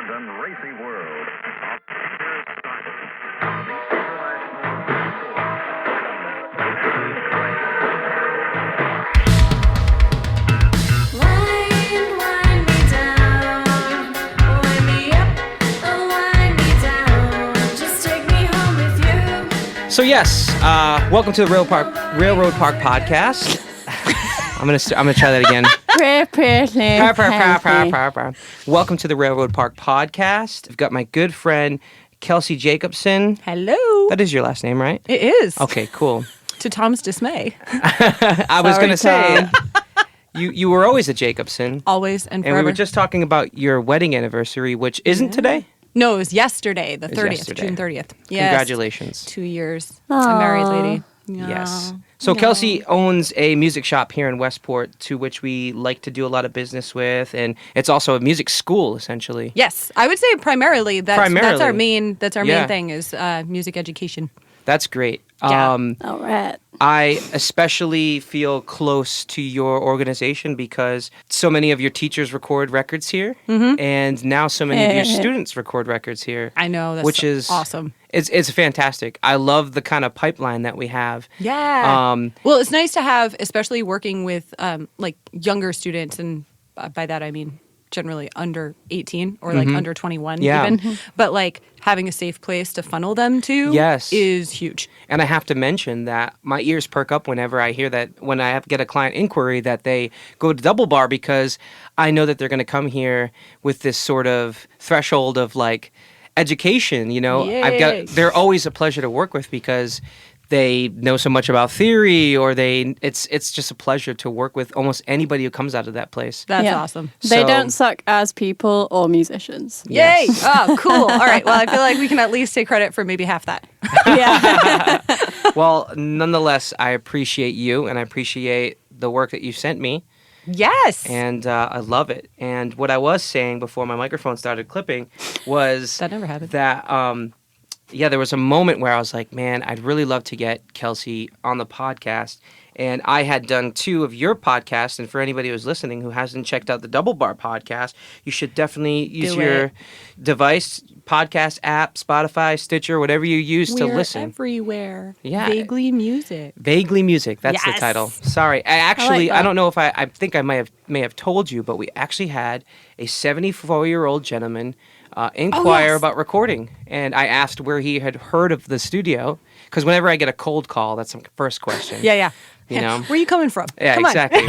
grand and racy world of dangerous starting. The international Wind me down, wind me up, oh wind me down. Just take me home with you. So yes, welcome to the Railroad Park Podcast. I'm gonna try that again. Welcome to the Railroad Park Podcast. I've got my good friend Kelsey Jacobsen. Hello. That is your last name, right? It is. Okay, cool. To Tom's dismay. I was gonna say you were always a Jacobsen. Always and forever. And we were just talking about your wedding anniversary, which isn't today. No, it was yesterday, the It was 30th, yesterday. June 30th. Yes. Congratulations. 2 years. A married lady. Yeah. Yes. So Kelsey owns a music shop here in Westport, to which we like to do a lot of business with, and it's also a music school, essentially. Yes, I would say primarily that's our main Yeah. thing is music education. That's great. Yeah. All right. I especially feel close to your organization because so many of your teachers record records here, and now so many of your students record records here. I know, that's which is awesome. It's fantastic. I love the kind of pipeline that we have. Yeah. Well, it's nice to have, especially working with like younger students, and by that I mean generally under 18 or like under 21 Yeah. even. But like having a safe place to funnel them to is huge. And I have to mention that my ears perk up whenever I hear that, when I get a client inquiry that they go to Double Bar, because I know that they're going to come here with this sort of threshold of like education, you know. Yay. They're always a pleasure to work with because they know so much about theory, or it's just a pleasure to work with almost anybody who comes out of that place. That's Yeah. awesome. They So- don't suck as people or musicians. Yay! Yes. Oh, cool. All right. Well, I feel like we can at least take credit for maybe half that. Yeah. Well, nonetheless, I appreciate you, and I appreciate the work that you sent me. Yes. And I love it. And what I was saying before my microphone started clipping was That never happened. that, there was a moment where I was like, man, I'd really love to get Kelsey on the podcast. And I had done 2 of your podcasts. And for anybody who's listening who hasn't checked out the Double Bar podcast, you should definitely use your device, podcast app, Spotify, Stitcher, whatever you use to We're listen. everywhere. Yeah. Vaguely music. Vaguely Music. That's the Yes. title. Sorry. I that. don't know if I think I may have told you, but we actually had a 74-year-old gentleman inquire yes. about recording. And I asked where he had heard of the studio, because whenever I get a cold call, that's the first question. Yeah. You know? Where are you coming from? Yeah, Come on. exactly.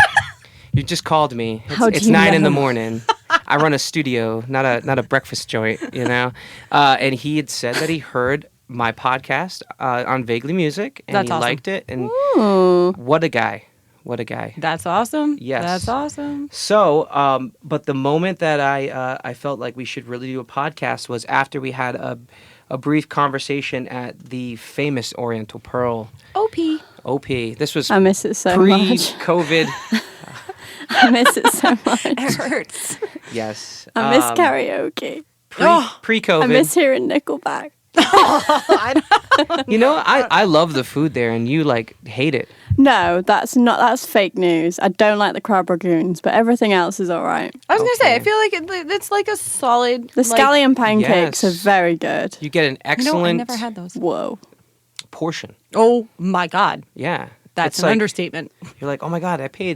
You just called me. How do It's you 9 in the know? morning. I run a studio, not a breakfast joint, you know? And he had said that he heard my podcast on Vaguely Music, and That's he awesome. liked it. And Ooh. what a guy. What a guy. That's awesome. Yes. That's awesome. So, but the moment that I felt like we should really do a podcast was after we had a brief conversation at the famous Oriental Pearl, OP. This was I miss it so much. pre-COVID. I miss it so much. It hurts. Yes. I miss karaoke. Pre-COVID. I miss hearing Nickelback. You know, I love the food there, and you like hate it. No, that's fake news. I don't like the crab rangoons, but everything else is all right. I was going to say, I Okay. feel like it's like a solid. The scallion pancakes Yes. are very good. You get an I excellent never had those. Whoa. portion. Oh my God. Yeah. That's It's an like, understatement. You're like, oh my God, did I pay a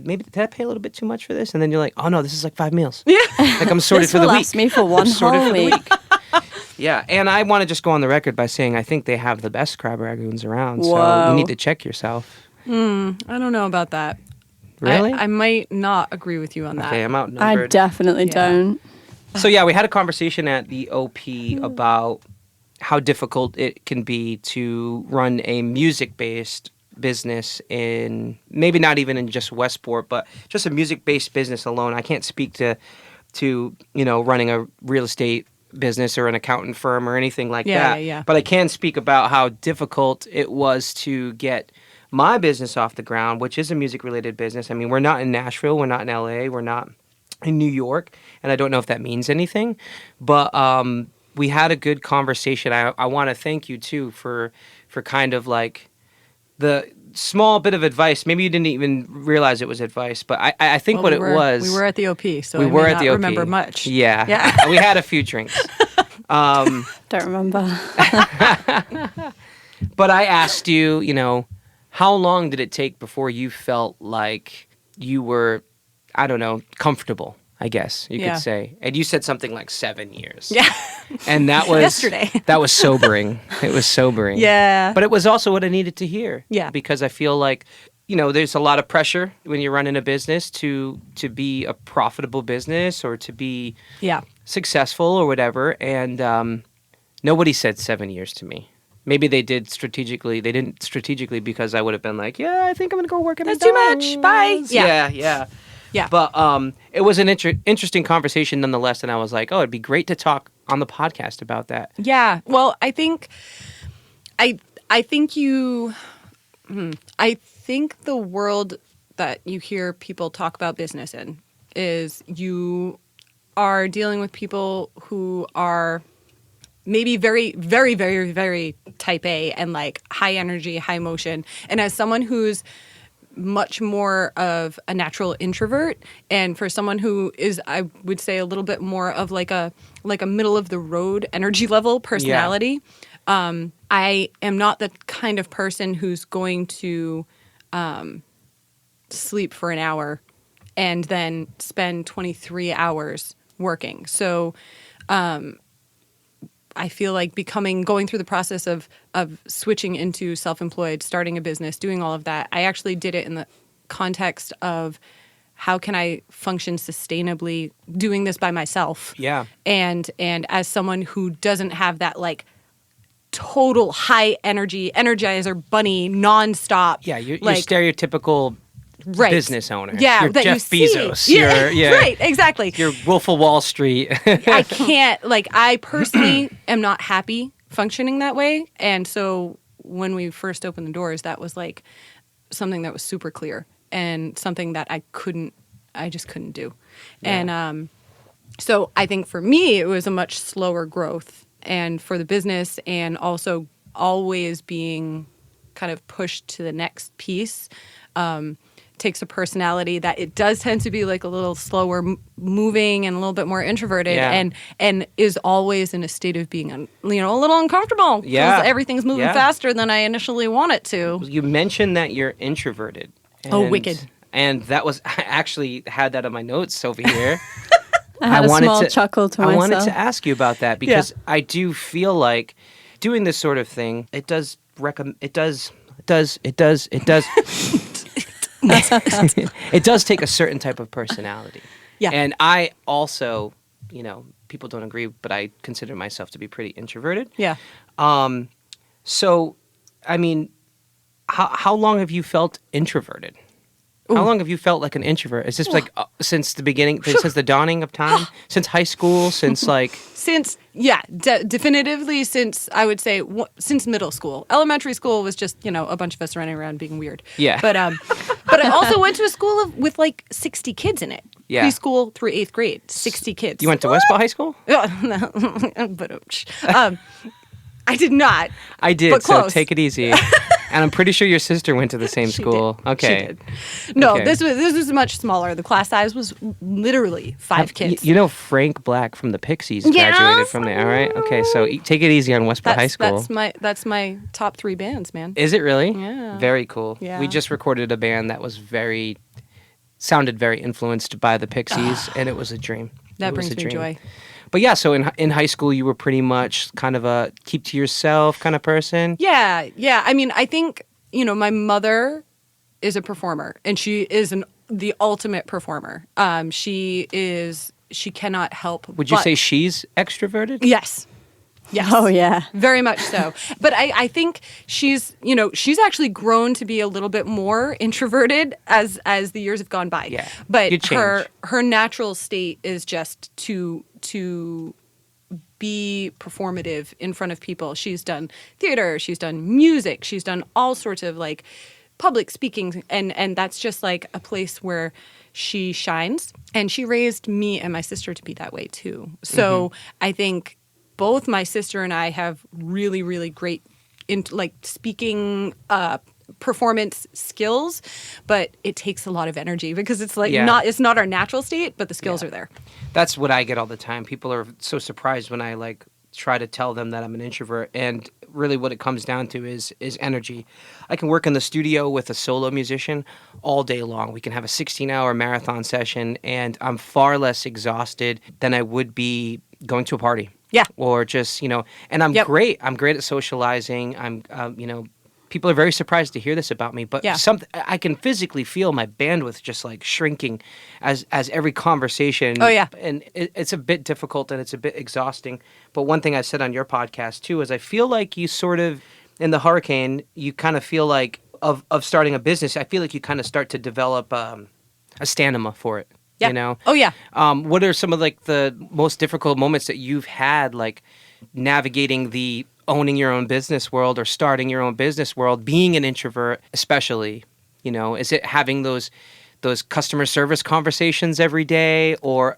little bit too much for this? And then you're like, oh no, this is like 5 meals. Yeah. Like I'm sorted This for the will week. last me for one sorted whole for the week. Yeah, and I want to just go on the record by saying I think they have the best crab rangoons around. So Whoa. you need to check yourself. I don't know about that. Really? I might not agree with you on that. Okay, I'm I outnumbered. definitely Yeah. don't. So yeah, we had a conversation at the OP about how difficult it can be to run a music-based business in, maybe not even in just Westport, but just a music-based business alone. I can't speak to running a real estate business or an accountant firm or anything like that. Yeah. But I can speak about how difficult it was to get my business off the ground, which is a music-related business. I mean, we're not in Nashville, we're not in LA, we're not in New York, and I don't know if that means anything, but we had a good conversation. I want to thank you too for kind of like the small bit of advice. Maybe you didn't even realize it was advice, but I think Well, it was. We were at the OP, so We I were may at not the OP. remember much. Yeah. Yeah. We had a few drinks. Don't remember. But I asked you, how long did it take before you felt like you were, I don't know, comfortable, I guess you Yeah. could say. And you said something like 7 years. Yeah. And that was Yesterday. That was sobering. It was sobering. Yeah. But it was also what I needed to hear. Yeah. Because I feel like, there's a lot of pressure when you're running a business to be a profitable business or to be Yeah. successful or whatever. And nobody said 7 years to me. Maybe they did strategically. They didn't strategically because I would have been like, yeah, I think I'm going to go work at That's too much. McDonald's. Bye. Yeah. Yeah. Yeah. But it was an interesting conversation nonetheless. And I was like, oh, it'd be great to talk on the podcast about that. Yeah. Well, I think the world that you hear people talk about business in is you are dealing with people who are maybe very, very, very, very type A and like high energy, high motion. And as someone who's much more of a natural introvert, and for someone who is, I would say, a little bit more of like a middle of the road energy level personality, I am not the kind of person who's going to sleep for an hour and then spend 23 hours working. So I feel like going through the process of switching into self-employed, starting a business, doing all of that, I actually did it in the context of how can I function sustainably doing this by myself? Yeah. And as someone who doesn't have that like total high energy, energizer bunny nonstop. Yeah, you're like, stereotypical right. business owner. Yeah, you're that Jeff you see. Bezos. Yeah, right, exactly. You're Wolf of Wall Street. I can't, I personally am not happy functioning that way. And so when we first opened the doors, that was like something that was super clear and something that I just couldn't do. Yeah. And so I think for me, it was a much slower growth, and for the business, and also always being kind of pushed to the next piece. Takes a personality that it does tend to be like a little slower moving and a little bit more introverted, Yeah. and is always in a state of being a little uncomfortable because Yeah. everything's moving Yeah. faster than I initially want it to. You mentioned that you're introverted. Oh, wicked. And that was, I actually had that on my notes over here. I had a wanted small to- chuckle to I myself. wanted to ask you about that because I do feel like doing this sort of thing, it does it does take a certain type of personality. Yeah. And I also, people don't agree, but I consider myself to be pretty introverted. Yeah. So, I mean, how long have you felt introverted? How long have you felt like an introvert? Is this like since the beginning, since the dawning of time, since high school, since like? Definitively since, I would say, since middle school. Elementary school was just, a bunch of us running around being weird. Yeah. But I also went to a school with like 60 kids in it. Yeah. Preschool through 8th grade, 60 kids. You went to Westball High School? But I did not. I did, But so close. take it easy. And I'm pretty sure your sister went to the same She school. did. Okay. She did. No, Okay. this was much smaller. The class size was literally 5 kids. You know Frank Black from the Pixies graduated Yes. from there. All right. Okay. So take it easy on Westball High School. That's my top 3 bands, man. Is it really? Yeah. Very cool. Yeah. We just recorded a band that was sounded very influenced by the Pixies, and it was a dream. That It was brings a me dream. joy. But yeah, so in high school, you were pretty much kind of a keep to yourself kind of person. Yeah. I mean, I think, my mother is a performer, and she is the ultimate performer. She cannot help. Would you but- say she's extroverted? Yes. Yes. Oh, yeah. Very much so. But I think she's actually grown to be a little bit more introverted as the years have gone by. Yeah. But You change. her natural state is just to be performative in front of people. She's done theater, she's done music, she's done all sorts of like public speaking, and that's just like a place where she shines. And she raised me and my sister to be that way too. So I think both my sister and I have really, really great speaking performance skills, but it takes a lot of energy because it's like Yeah. it's not our natural state, but the skills Yeah. are there. That's what I get all the time. People are so surprised when I like try to tell them that I'm an introvert. And really what it comes down to is energy. I can work in the studio with a solo musician all day long. We can have a 16-hour marathon session, and I'm far less exhausted than I would be going to a party. Yeah. Or just, and I'm Yep. great. I'm great at socializing. People are very surprised to hear this about me, but Yeah. I can physically feel my bandwidth just like shrinking as every conversation. Oh, yeah. And it's a bit difficult and it's a bit exhausting. But one thing I said on your podcast too is I feel like you sort of, in the hurricane, you kind of feel like of starting a business, I feel like you kind of start to develop a stamina for it. Yeah. Oh, yeah. What are some of like the most difficult moments that you've had, like navigating the owning your own business world or starting your own business world, being an introvert, especially? Is it having those customer service conversations every day, or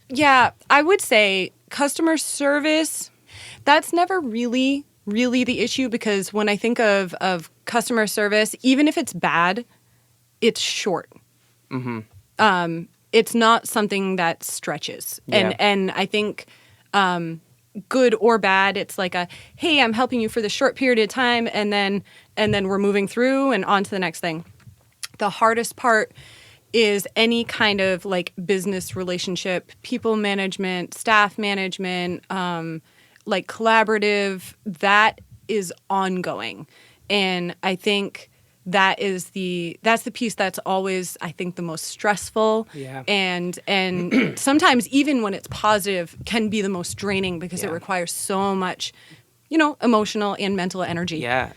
Yeah, I would say customer service, that's never really the issue, because when I think of customer service, even if it's bad, it's short. It's not something that stretches. Yeah. And I think good or bad, it's like hey, I'm helping you for this short period of time, and then we're moving through and on to the next thing. The hardest part is any kind of like business relationship, people management, staff management, like collaborative, that is ongoing. And I think that's the piece that's always, I think, the most stressful. Yeah. And sometimes even when it's positive can be the most draining, because it Yeah. requires so much, emotional and mental energy. Yeah,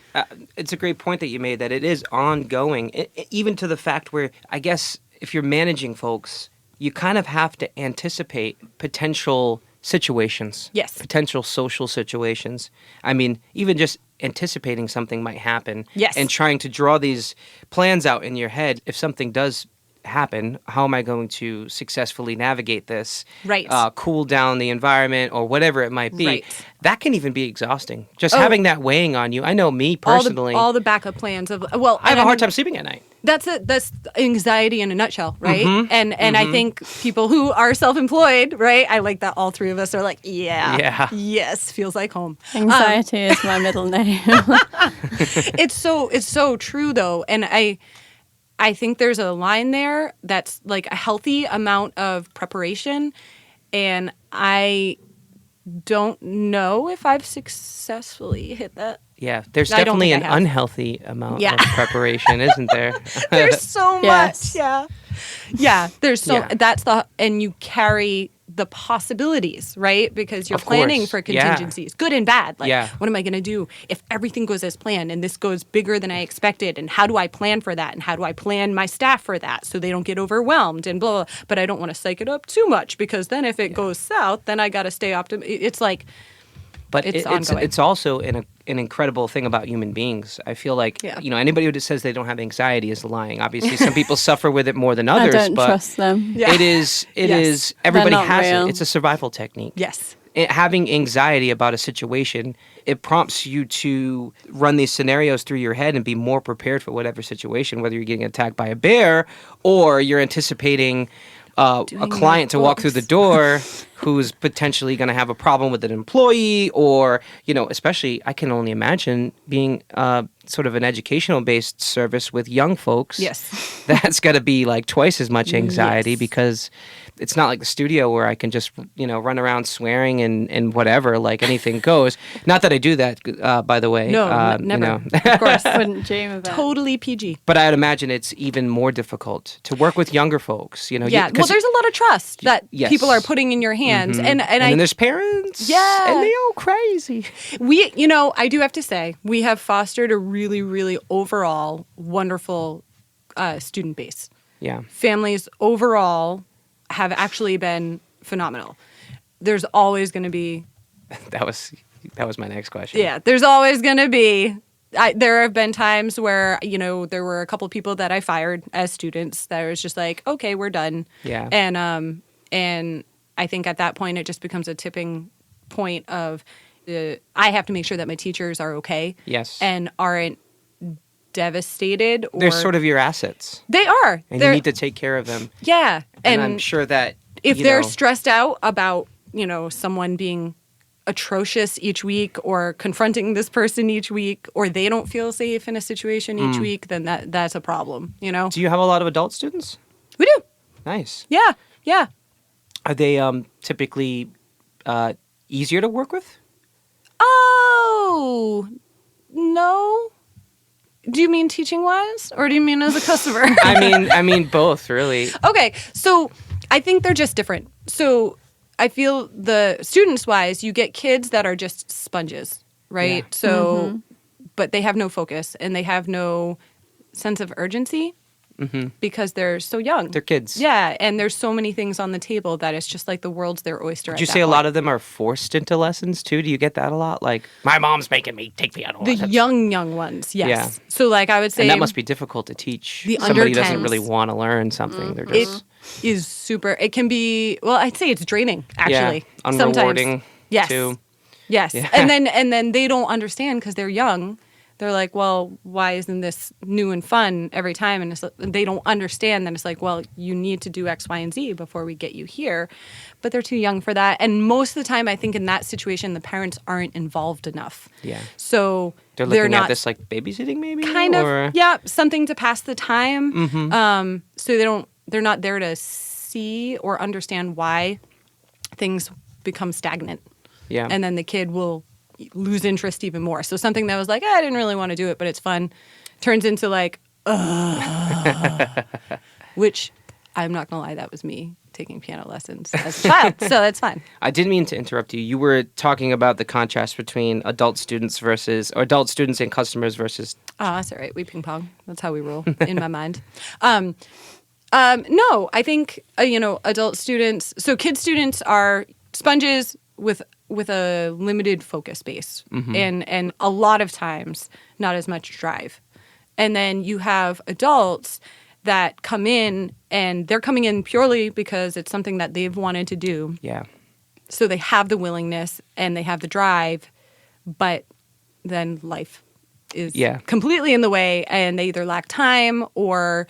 it's a great point that you made, that it is ongoing, even to the fact where I guess if you're managing folks, you kind of have to anticipate potential situations. Yes. Potential social situations. I mean, even just anticipating something might happen. Yes. And trying to draw these plans out in your head. If something does happen, how am I going to successfully navigate this? Right. Cool down the environment or whatever it might be. Right. That can even be exhausting. Just Oh. having that weighing on you. I know me personally. All the backup plans of, I have a and hard mean, time sleeping at night. That's anxiety in a nutshell, right? Mm-hmm. And I think people who are self-employed, right? I like that all three of us are like, Yeah. yes, feels like home. Anxiety is my middle name. It's so true though, and I think there's a line there that's like a healthy amount of preparation, and I don't know if I've successfully hit that. Yeah, there's I don't definitely think an I have. unhealthy amount Yeah. of preparation, isn't there? There's so Yes. much, yeah. There's so Yeah. and you carry the possibilities, right? Because you're Of course, planning for yeah. contingencies, good and bad. Like, Yeah. what am I going to do if everything goes as planned and this goes bigger than I expected? And how do I plan for that? And how do I plan my staff for that so they don't get overwhelmed and blah, blah. But I don't want to psych it up too much, because then if it goes south, then I got to stay optimistic. It's like, But It's it's ongoing. also an incredible thing about human beings. I feel like Yeah. Anybody who just says they don't have anxiety is lying. Obviously, some people suffer with it more than others. I don't but trust them. Yeah. It is Yes. everybody They're not has real. it. It's a survival technique. yes. Having anxiety about a situation, it prompts you to run these scenarios through your head and be more prepared for whatever situation, whether you're getting attacked by a bear or you're anticipating a Doing client to walk through the books. door who's potentially going to have a problem with an employee, or, especially I can only imagine being sort of an educational based service with young folks. Yes. That's got to be like twice as much anxiety, Yes. because it's not like the studio where I can just, run around swearing and whatever, like anything goes. Not that I do that, by the way. No, never. you know. Of course. Wouldn't dream of it. Totally PG. But I'd imagine it's even more difficult to work with younger folks. Yeah. Well, there's a lot of trust that Yes. people are putting in your hands. And and I then there's parents. Yeah. And they all crazy. I do have to say, we have fostered a really, really overall wonderful student base. Yeah. Families overall have actually been phenomenal. There's always going to be, That was my next question. there's always going to be. There have been times where, there were a couple of people that I fired as students that was just like, okay, we're done. Yeah. And I think at that point it just becomes a tipping point of I have to make sure that my teachers are okay. Yes. And aren't devastated. Or They're sort of your assets. They are. And They're, you need to take care of them. yeah. And I'm sure that if they're stressed out about, someone being atrocious each week, or confronting this person each week, or they don't feel safe in a situation each week, then that's a problem, you know? Do you have a lot of adult students? We do. Nice. Yeah. Yeah. Are they typically easier to work with? Oh, no. Do you mean teaching wise, or do you mean as a customer? I mean both, really. Okay, so I think they're just different. So I feel the students wise, you get kids that are just sponges, right? Yeah. So, but they have no focus and they have no sense of urgency because they're so young. They're kids. Yeah, and there's so many things on the table that it's just like the world's their oyster. Would you say a lot of them are forced into lessons too? Do you get that a lot? Like, my mom's making me take piano the lessons. young ones, yes. Yeah. So like I would say And that must be difficult to teach the somebody who under doesn't 10s. really want to learn something. They're just it is super. It can be, well, I'd say it's draining actually. unrewarding Sometimes. Yes. too. Yes. Yeah. And then they don't understand because they're young. They're like, well, why isn't this new and fun every time? And they don't understand that it's like, well, you need to do X, Y, and Z before we get you here. But they're too young for that. And most of the time, I think in that situation, the parents aren't involved enough. Yeah. So They're looking not at this like babysitting maybe? kind or? of, yeah, something to pass the time. So they're not there to see or understand why things become stagnant. Yeah. And then the kid will lose interest even more. So something that was like, I didn't really want to do it, but it's fun, turns into like, which I'm not going to lie, that was me taking piano lessons as a child. So that's fine. I didn't mean to interrupt you. You were talking about the contrast between adult students and customers versus. Oh, that's all right. We ping pong. That's how we roll in my mind. No, I think, adult students, so kid students are sponges with a limited focus base and a lot of times not as much drive. And then you have adults that come in and they're coming in purely because it's something that they've wanted to do. Yeah. So they have the willingness and they have the drive, but then life is completely in the way and they either lack time or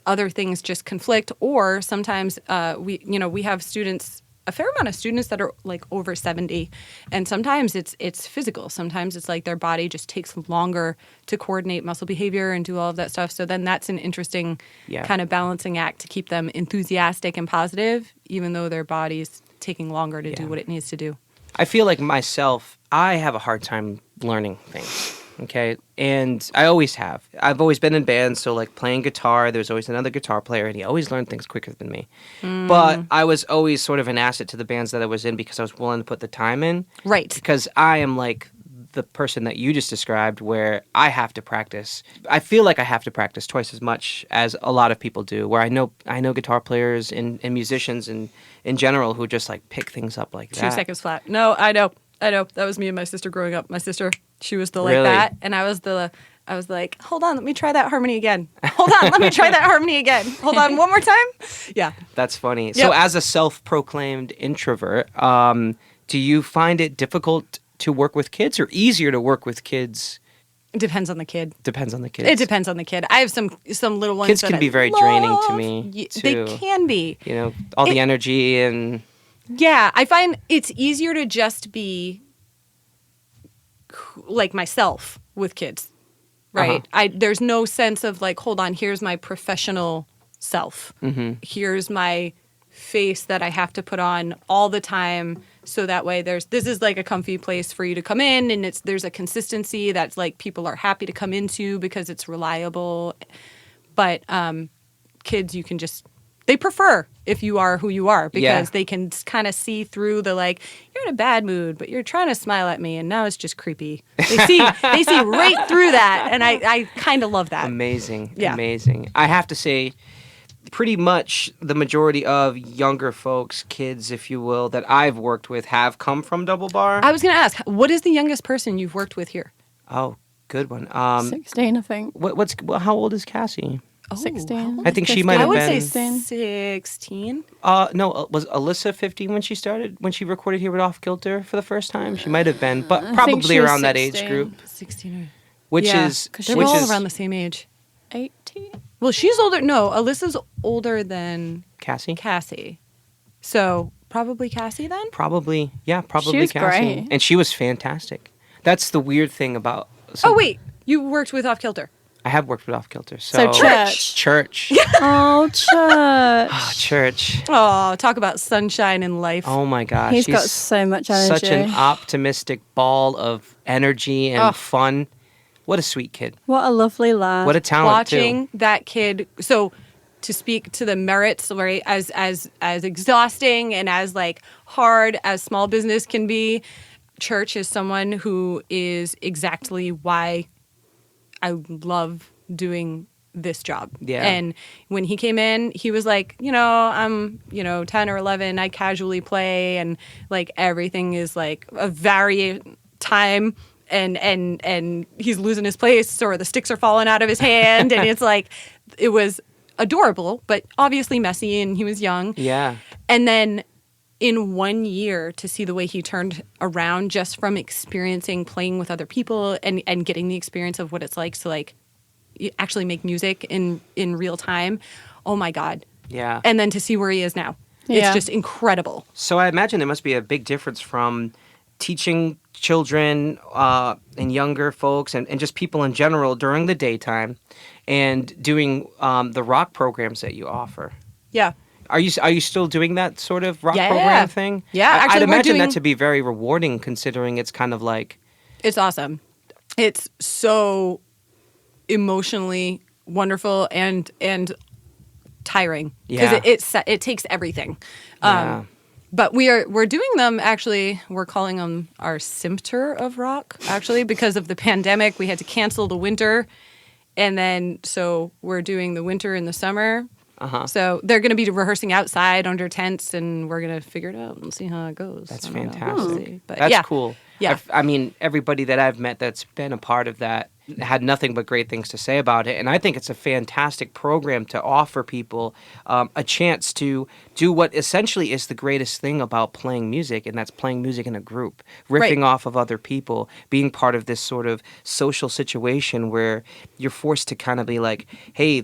other things just conflict, or sometimes we have students, a fair amount of students that are like over 70, and sometimes it's physical. Sometimes it's like their body just takes longer to coordinate muscle behavior and do all of that stuff. So then that's an interesting kind of balancing act to keep them enthusiastic and positive, even though their body's taking longer to do what it needs to do. I feel like myself, I have a hard time learning things. Okay. And I always have. I've always been in bands. So, like playing guitar, there's always another guitar player, and he always learned things quicker than me. But I was always sort of an asset to the bands that I was in because I was willing to put the time in. Right. Because I am like the person that you just described where I have to practice. I feel like I have to practice twice as much as a lot of people do, where I know guitar players and musicians and in general who just like pick things up like that. 2 seconds flat. No, I know. That was me and my sister growing up. My sister, she was the like Really? that, and I was like, hold on, let me try that harmony again. Hold on, let me try that harmony again. Hold on, one more time. Yeah. That's funny. Yep. So as a self-proclaimed introvert, do you find it difficult to work with kids or easier to work with kids? It depends on the kid. Depends on the kids. It depends on the kid. I have some little ones. Kids that can I be very love. draining to me, They too. can be. You know, all the energy and... Yeah, I find it's easier to just be like myself with kids, right? There's no sense of like, hold on, here's my professional self. Here's my face that I have to put on all the time, so that way this is like a comfy place for you to come in, and there's a consistency that's like people are happy to come into because it's reliable. But kids, you can just. They prefer if you are who you are because they can kind of see through the like, you're in a bad mood, but you're trying to smile at me and now it's just creepy. They see right through that, and I kind of love that. Amazing. Yeah. Amazing. I have to say, pretty much the majority of younger folks, kids, if you will, that I've worked with have come from Double Bar. I was going to ask, what is the youngest person you've worked with here? Oh, good one. 16, I think. How old is Cassie? 16. I think she might I have would been. say 16. No, was Alyssa 15 when she recorded here with Off Kilter for the first time? She might have been, but I think probably she was around that 16. age group, 16. which Yeah, is they're which all is around the same age. 18. Well, she's older. No, Alyssa's older than Cassie. Cassie. So, Probably Cassie then? Probably, yeah, probably was Cassie. great. And she was fantastic. That's the weird thing about. Oh, wait. You worked with Off Kilter. I have worked with Off Kilter. So church. Church. Oh, church. Oh, church. Oh, talk about sunshine in life. Oh my gosh. He's got so much energy. Such an optimistic ball of energy and fun. What a sweet kid. What a lovely lad. What a talent Watching too. that kid. So to speak to the merits, right, as exhausting and as like hard as small business can be, Church is someone who is exactly why I love doing this job. Yeah. And when he came in, he was like, I'm, 10 or 11, I casually play, and like everything is like a varying time, and he's losing his place, or the sticks are falling out of his hand, and it's like, it was adorable, but obviously messy, and he was young. Yeah. And then in 1 year, to see the way he turned around just from experiencing playing with other people and getting the experience of what it's like to like actually make music in real time. Oh my God. Yeah. And then to see where he is now. Yeah. It's just incredible. So I imagine there must be a big difference from teaching children and younger folks and just people in general during the daytime and doing the rock programs that you offer. Yeah. Are you still doing that sort of rock Yeah. program thing? Yeah, I'd actually, we're imagine doing- that to be very rewarding, considering it's kind of like. It's awesome. It's so emotionally wonderful and tiring Yeah. because it takes everything. Yeah. But we're doing them actually. We're calling them our Simpter of Rock actually because of the pandemic. We had to cancel the winter, and then so we're doing the winter and the summer. Uh-huh. So they're going to be rehearsing outside under tents, and we're going to figure it out and see how it goes. That's I don't know. fantastic. We'll see. But That's yeah. cool. Yeah. I mean, everybody that I've met that's been a part of that had nothing but great things to say about it. And I think it's a fantastic program to offer people a chance to do what essentially is the greatest thing about playing music, and that's playing music in a group, riffing Right. off of other people, being part of this sort of social situation where you're forced to kind of be like, hey,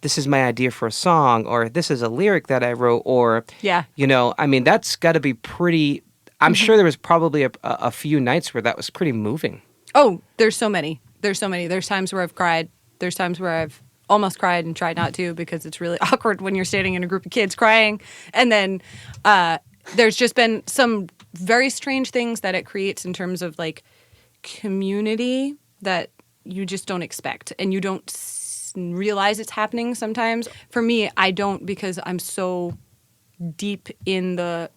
this is my idea for a song, or this is a lyric that I wrote, or, Yeah. I mean, that's got to be pretty. I'm sure there was probably a few nights where that was pretty moving. Oh, there's so many. There's so many. There's times where I've cried. There's times where I've almost cried and tried not to because it's really awkward when you're standing in a group of kids crying. And then there's just been some very strange things that it creates in terms of like community that you just don't expect and you don't realize it's happening sometimes. For me, I don't because I'm so deep in the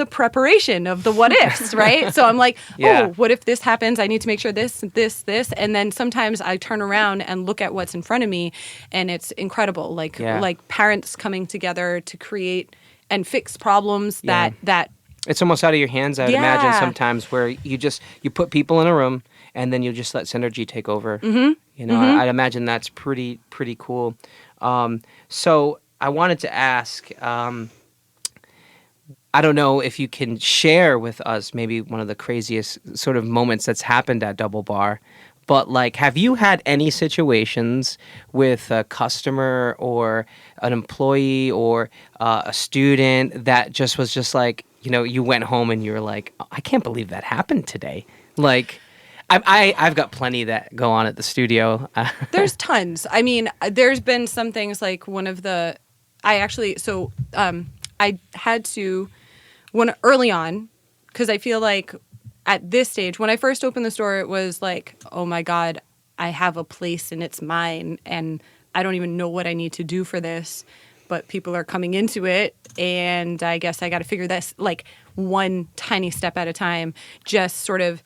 preparation of the what ifs, right? So I'm like, Yeah. oh, what if this happens? I need to make sure this. And then sometimes I turn around and look at what's in front of me and it's incredible. Like Yeah. like parents coming together to create and fix problems that It's almost out of your hands, I would imagine, Yeah. sometimes, where you put people in a room and then you just let synergy take over. Mm-hmm. I'd imagine that's pretty cool. So I wanted to ask, I don't know if you can share with us maybe one of the craziest sort of moments that's happened at Double Bar, but like, have you had any situations with a customer or an employee or a student that just was just like, you went home and you were like, I can't believe that happened today. Like, I've got plenty that go on at the studio. There's tons. I mean, there's been some things like I had to, early on, because I feel like at this stage, when I first opened the store, it was like, oh my God, I have a place and it's mine and I don't even know what I need to do for this, but people are coming into it and I guess I got to figure this like one tiny step at a time, just sort of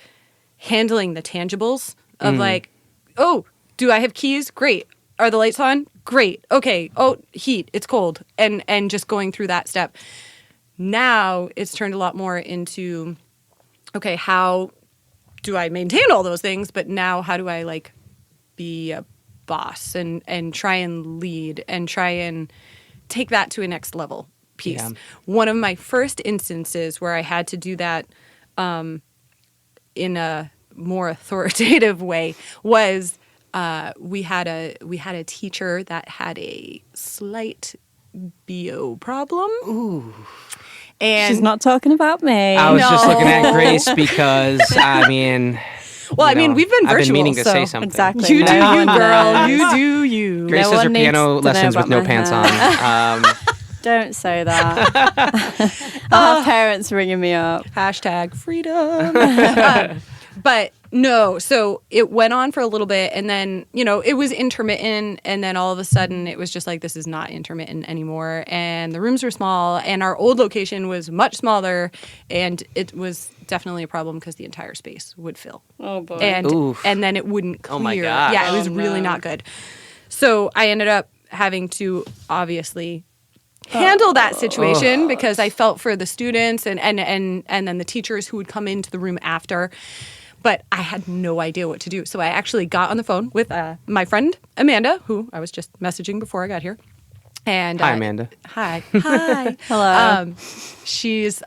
handling the tangibles of like, oh, do I have keys? Great. Are the lights on? Great. Okay. Oh, heat. It's cold. And just going through that step. Now it's turned a lot more into, okay, how do I maintain all those things? But now how do I like be a boss and try and lead and try and take that to a next level piece. Yeah. One of my first instances where I had to do that in a more authoritative way was we had a teacher that had a slight BO problem. Ooh. And She's not talking about me. I was just looking at No. Grace because, I mean... well, I you mean, know, we've been virtual. I've been meaning to so say something. Exactly. You do No you, one girl. knows. You do you. Grace No does her one needs piano to know lessons with about no my pants hair. on. Don't say that. I have parents ringing me up. Hashtag freedom. But no, so it went on for a little bit, and then, you know, it was intermittent, and then all of a sudden it was just like, this is not intermittent anymore, and the rooms were small, and our old location was much smaller, and it was definitely a problem because the entire space would fill. Oh boy. Oof. And then it wouldn't clear. Oh my gosh. Yeah, it was Oh, really no. not good. So I ended up having to obviously handle that situation because I felt for the students and then the teachers who would come into the room after. But I had no idea what to do. So I actually got on the phone with my friend Amanda, who I was just messaging before I got here. And Hi, Amanda. Hi. Hi. Hello. She's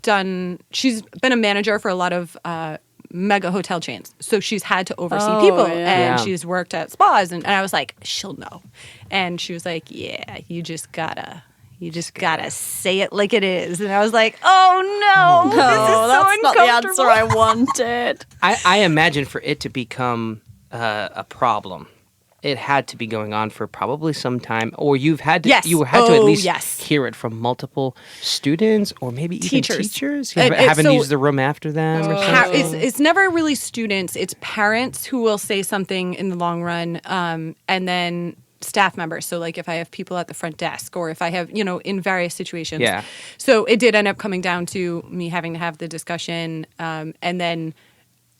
been a manager for a lot of mega hotel chains. So she's had to oversee Oh, people yeah. and Yeah. she's worked at spas and I was like, she'll know. And she was like, yeah, you just gotta say it like it is. And I was like, oh no, this is so that's not the uncomfortable. answer I wanted. I imagine for it to become a problem, it had to be going on for probably some time, or you had to Yes. at Oh, least yes. hear it from multiple students or maybe even Teachers. teachers. It- Haven't so- used the room after them or something. It's never really students. It's parents who will say something in the long run, and then staff members. So like if I have people at the front desk or if I have, you know, in various situations. Yeah. So it did end up coming down to me having to have the discussion, and then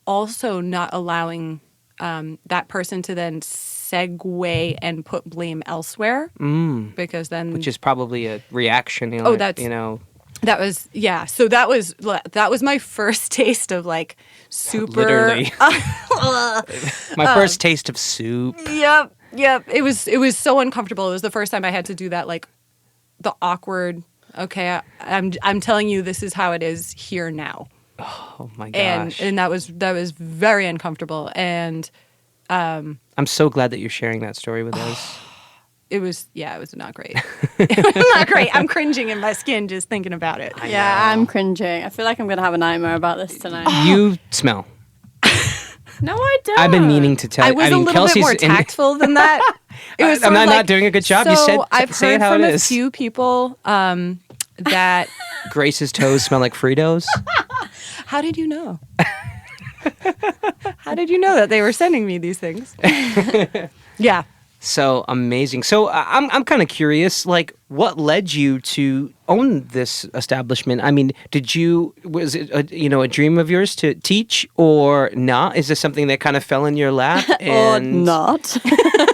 also not allowing that person to then segue and put blame elsewhere, because then Which is probably a reaction. Oh, that's- you know. that was so that was my first taste of like super Literally. My first taste of soup. Yep. It was so uncomfortable. It was the first time I had to do that, like the awkward. Okay, I'm telling you, this is how it is here now, Oh my and gosh. that was very uncomfortable, and I'm so glad that you're sharing that story with us. it was not great. It was not great. I'm cringing in my skin just thinking about it. Yeah, I'm cringing. I feel like I'm going to have a nightmare about this tonight. You smell. No, I don't. I've been meaning to tell I you. was I mean, a little Kelsey's bit more in- tactful than that. It was I'm sort of not like, doing a good job. So You said I've say heard it how from it a is. few people that. Grace's toes smell like Fritos. How did you know? How did you know that they were sending me these things? Yeah. So amazing. So I'm kind of curious, like, what led you to own this establishment? I mean, was it a dream of yours to teach or not? Is this something that kind of fell in your lap? Or And not.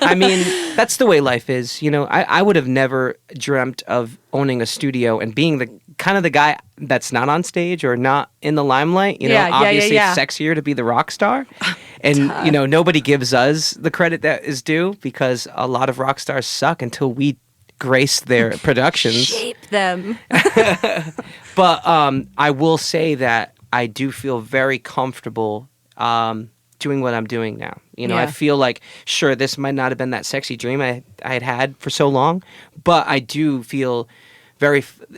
I mean, that's the way life is. You know, I would have never dreamt of owning a studio and being the kind of the guy that's not on stage or not in the limelight. You know, Yeah, yeah, obviously yeah. it's sexier to be the rock star. And, you know, nobody gives us the credit that is due because a lot of rock stars suck until we grace their productions. Shape them. But I will say that I do feel very comfortable doing what I'm doing now. You know, I Yeah. feel like, sure, this might not have been that sexy dream I had had for so long, but I do feel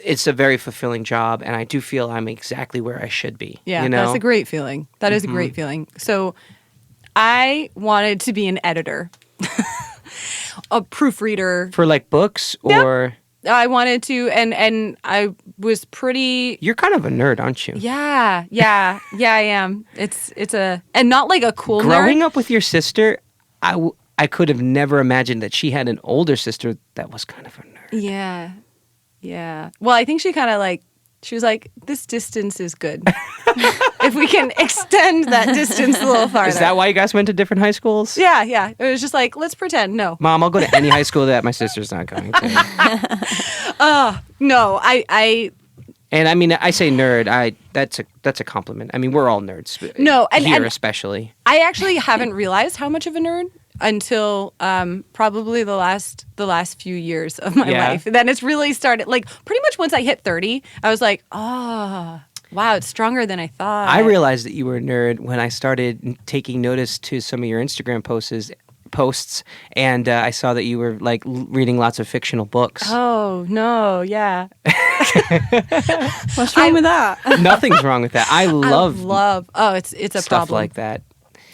it's a very fulfilling job, and I do feel I'm exactly where I should be. Yeah, you know? that's a great feeling. That is a great feeling. So I wanted to be an editor, a proofreader. For like books or... I wanted to, and I was pretty. You're kind of a nerd, aren't you? Yeah, I am. It's and not like a cool Growing nerd. up with your sister, I could have never imagined that she had an older sister that was kind of a nerd. Yeah. Well, I think she kind of like, she was like, this distance is good. If we can extend that distance a little farther. Is that why you guys went to different high schools? Yeah. It was just like, let's pretend. No. Mom, I'll go to any high school that my sister's not going to. No, I And I mean, I say nerd. That's a compliment. I mean, we're all nerds. No, and- here and- especially. I actually haven't realized how much of a nerd until probably the last few years of my Yeah. life. Then it's really started, like pretty much once I hit 30, I was like, wow, it's stronger than I thought. I realized that you were a nerd when I started taking notice to some of your Instagram posts posts, and I saw that you were like reading lots of fictional books. Oh no, yeah. What's wrong with that? Nothing's wrong with that. I love Oh, it's a stuff problem. like that.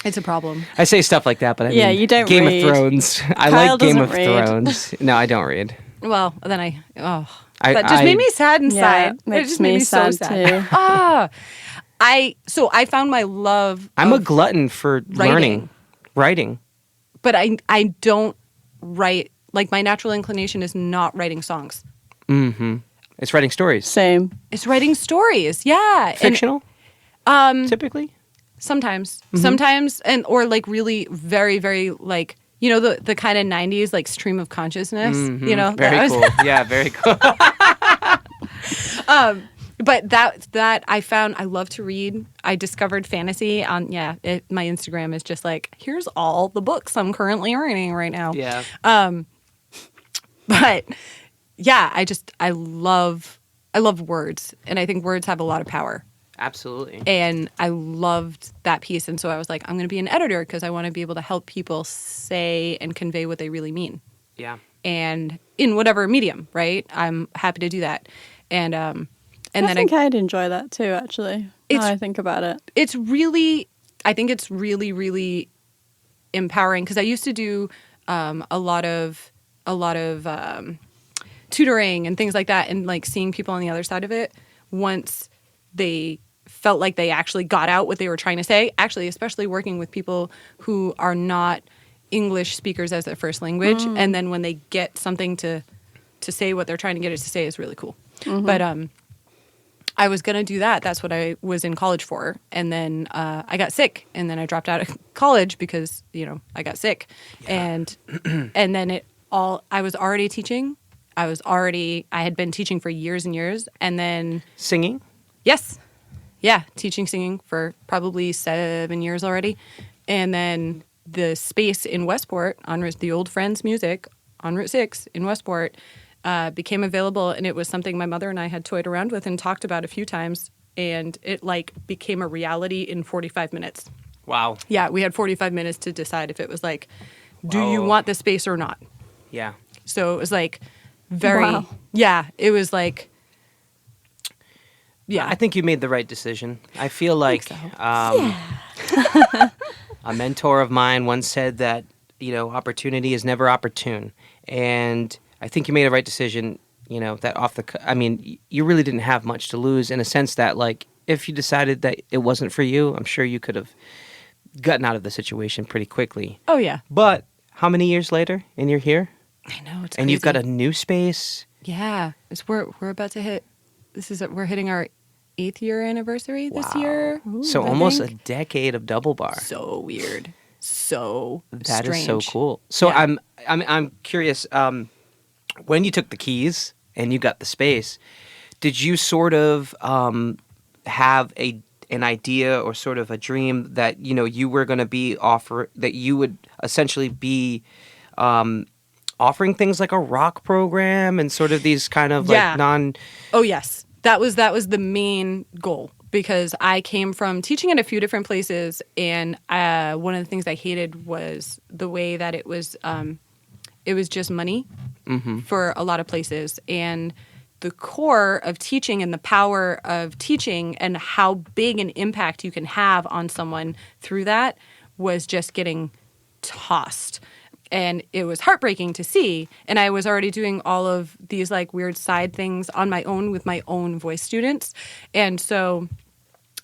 It's a problem. I say stuff like that, but I Yeah, mean, you don't Game read. of Thrones. I Kyle like Game doesn't of read. Thrones. No, I don't read. Well, then that I just made me sad inside. Yeah, It makes just made me me so sad sad. too. I found my love. I'm a of glutton for writing. but I don't write. Like, my natural inclination is not writing songs. Mm-hmm. It's writing stories. Same. It's writing stories. Yeah. Fictional, typically. Sometimes. Mm-hmm. Sometimes, or like really very, very like, the kind of 90s like stream of consciousness, Very that was- cool. Yeah, very cool. But that I found, I love to read. I discovered fantasy on, my Instagram is just like, here's all the books I'm currently reading right now. Yeah. But yeah, I love words, and I think words have a lot of power. Absolutely. And I loved that piece. And so I was like, I'm going to be an editor because I want to be able to help people say and convey what they really mean. Yeah. And in whatever medium, right? I'm happy to do that. And I then think I'd enjoy that too, actually. Now It's- I think about it. I think it's really, really empowering, because I used to do a lot of tutoring and things like that, and like seeing people on the other side of it once they felt like they actually got out what they were trying to say. Actually, especially working with people who are not English speakers as their first language, and then when they get something to say what they're trying to get it to say is really cool. But I was going to do that. That's what I was in college for. And then I got sick, and then I dropped out of college because, I got sick. And then I was already teaching. I had been teaching for years and years. And then Singing? yes. Yeah, teaching singing for probably 7 years already. And then the space in Westport, the old Friends Music on Route 6 in Westport, became available. And it was something my mother and I had toyed around with and talked about a few times. And it became a reality in 45 minutes. Wow. Yeah, we had 45 minutes to decide if it was do you Wow. want the space or not? Yeah. So it was very, Wow. yeah, it was yeah. I think you made the right decision. I feel like a mentor of mine once said that, opportunity is never opportune. And I think you made the right decision, that you really didn't have much to lose, in a sense that, if you decided that it wasn't for you, I'm sure you could have gotten out of the situation pretty quickly. Oh, yeah. But how many years later, and you're here? I know, it's And you've crazy. got a new space. Yeah, we're about to hit. We're hitting our 8th year anniversary this Wow. year. So I almost think. a decade of Double Bar. So weird. So That is strange. so cool. So Yeah. I'm curious. When you took the keys and you got the space, did you sort of have an idea or sort of a dream that you were going to be that you would essentially be offering things like a rock program and sort of these kind of Yeah. non. Oh yes, that was the main goal, because I came from teaching at a few different places, and one of the things I hated was the way that it was just money for a lot of places, and the core of teaching and the power of teaching and how big an impact you can have on someone through that was just getting tossed. And it was heartbreaking to see. And I was already doing all of these weird side things on my own with my own voice students. And so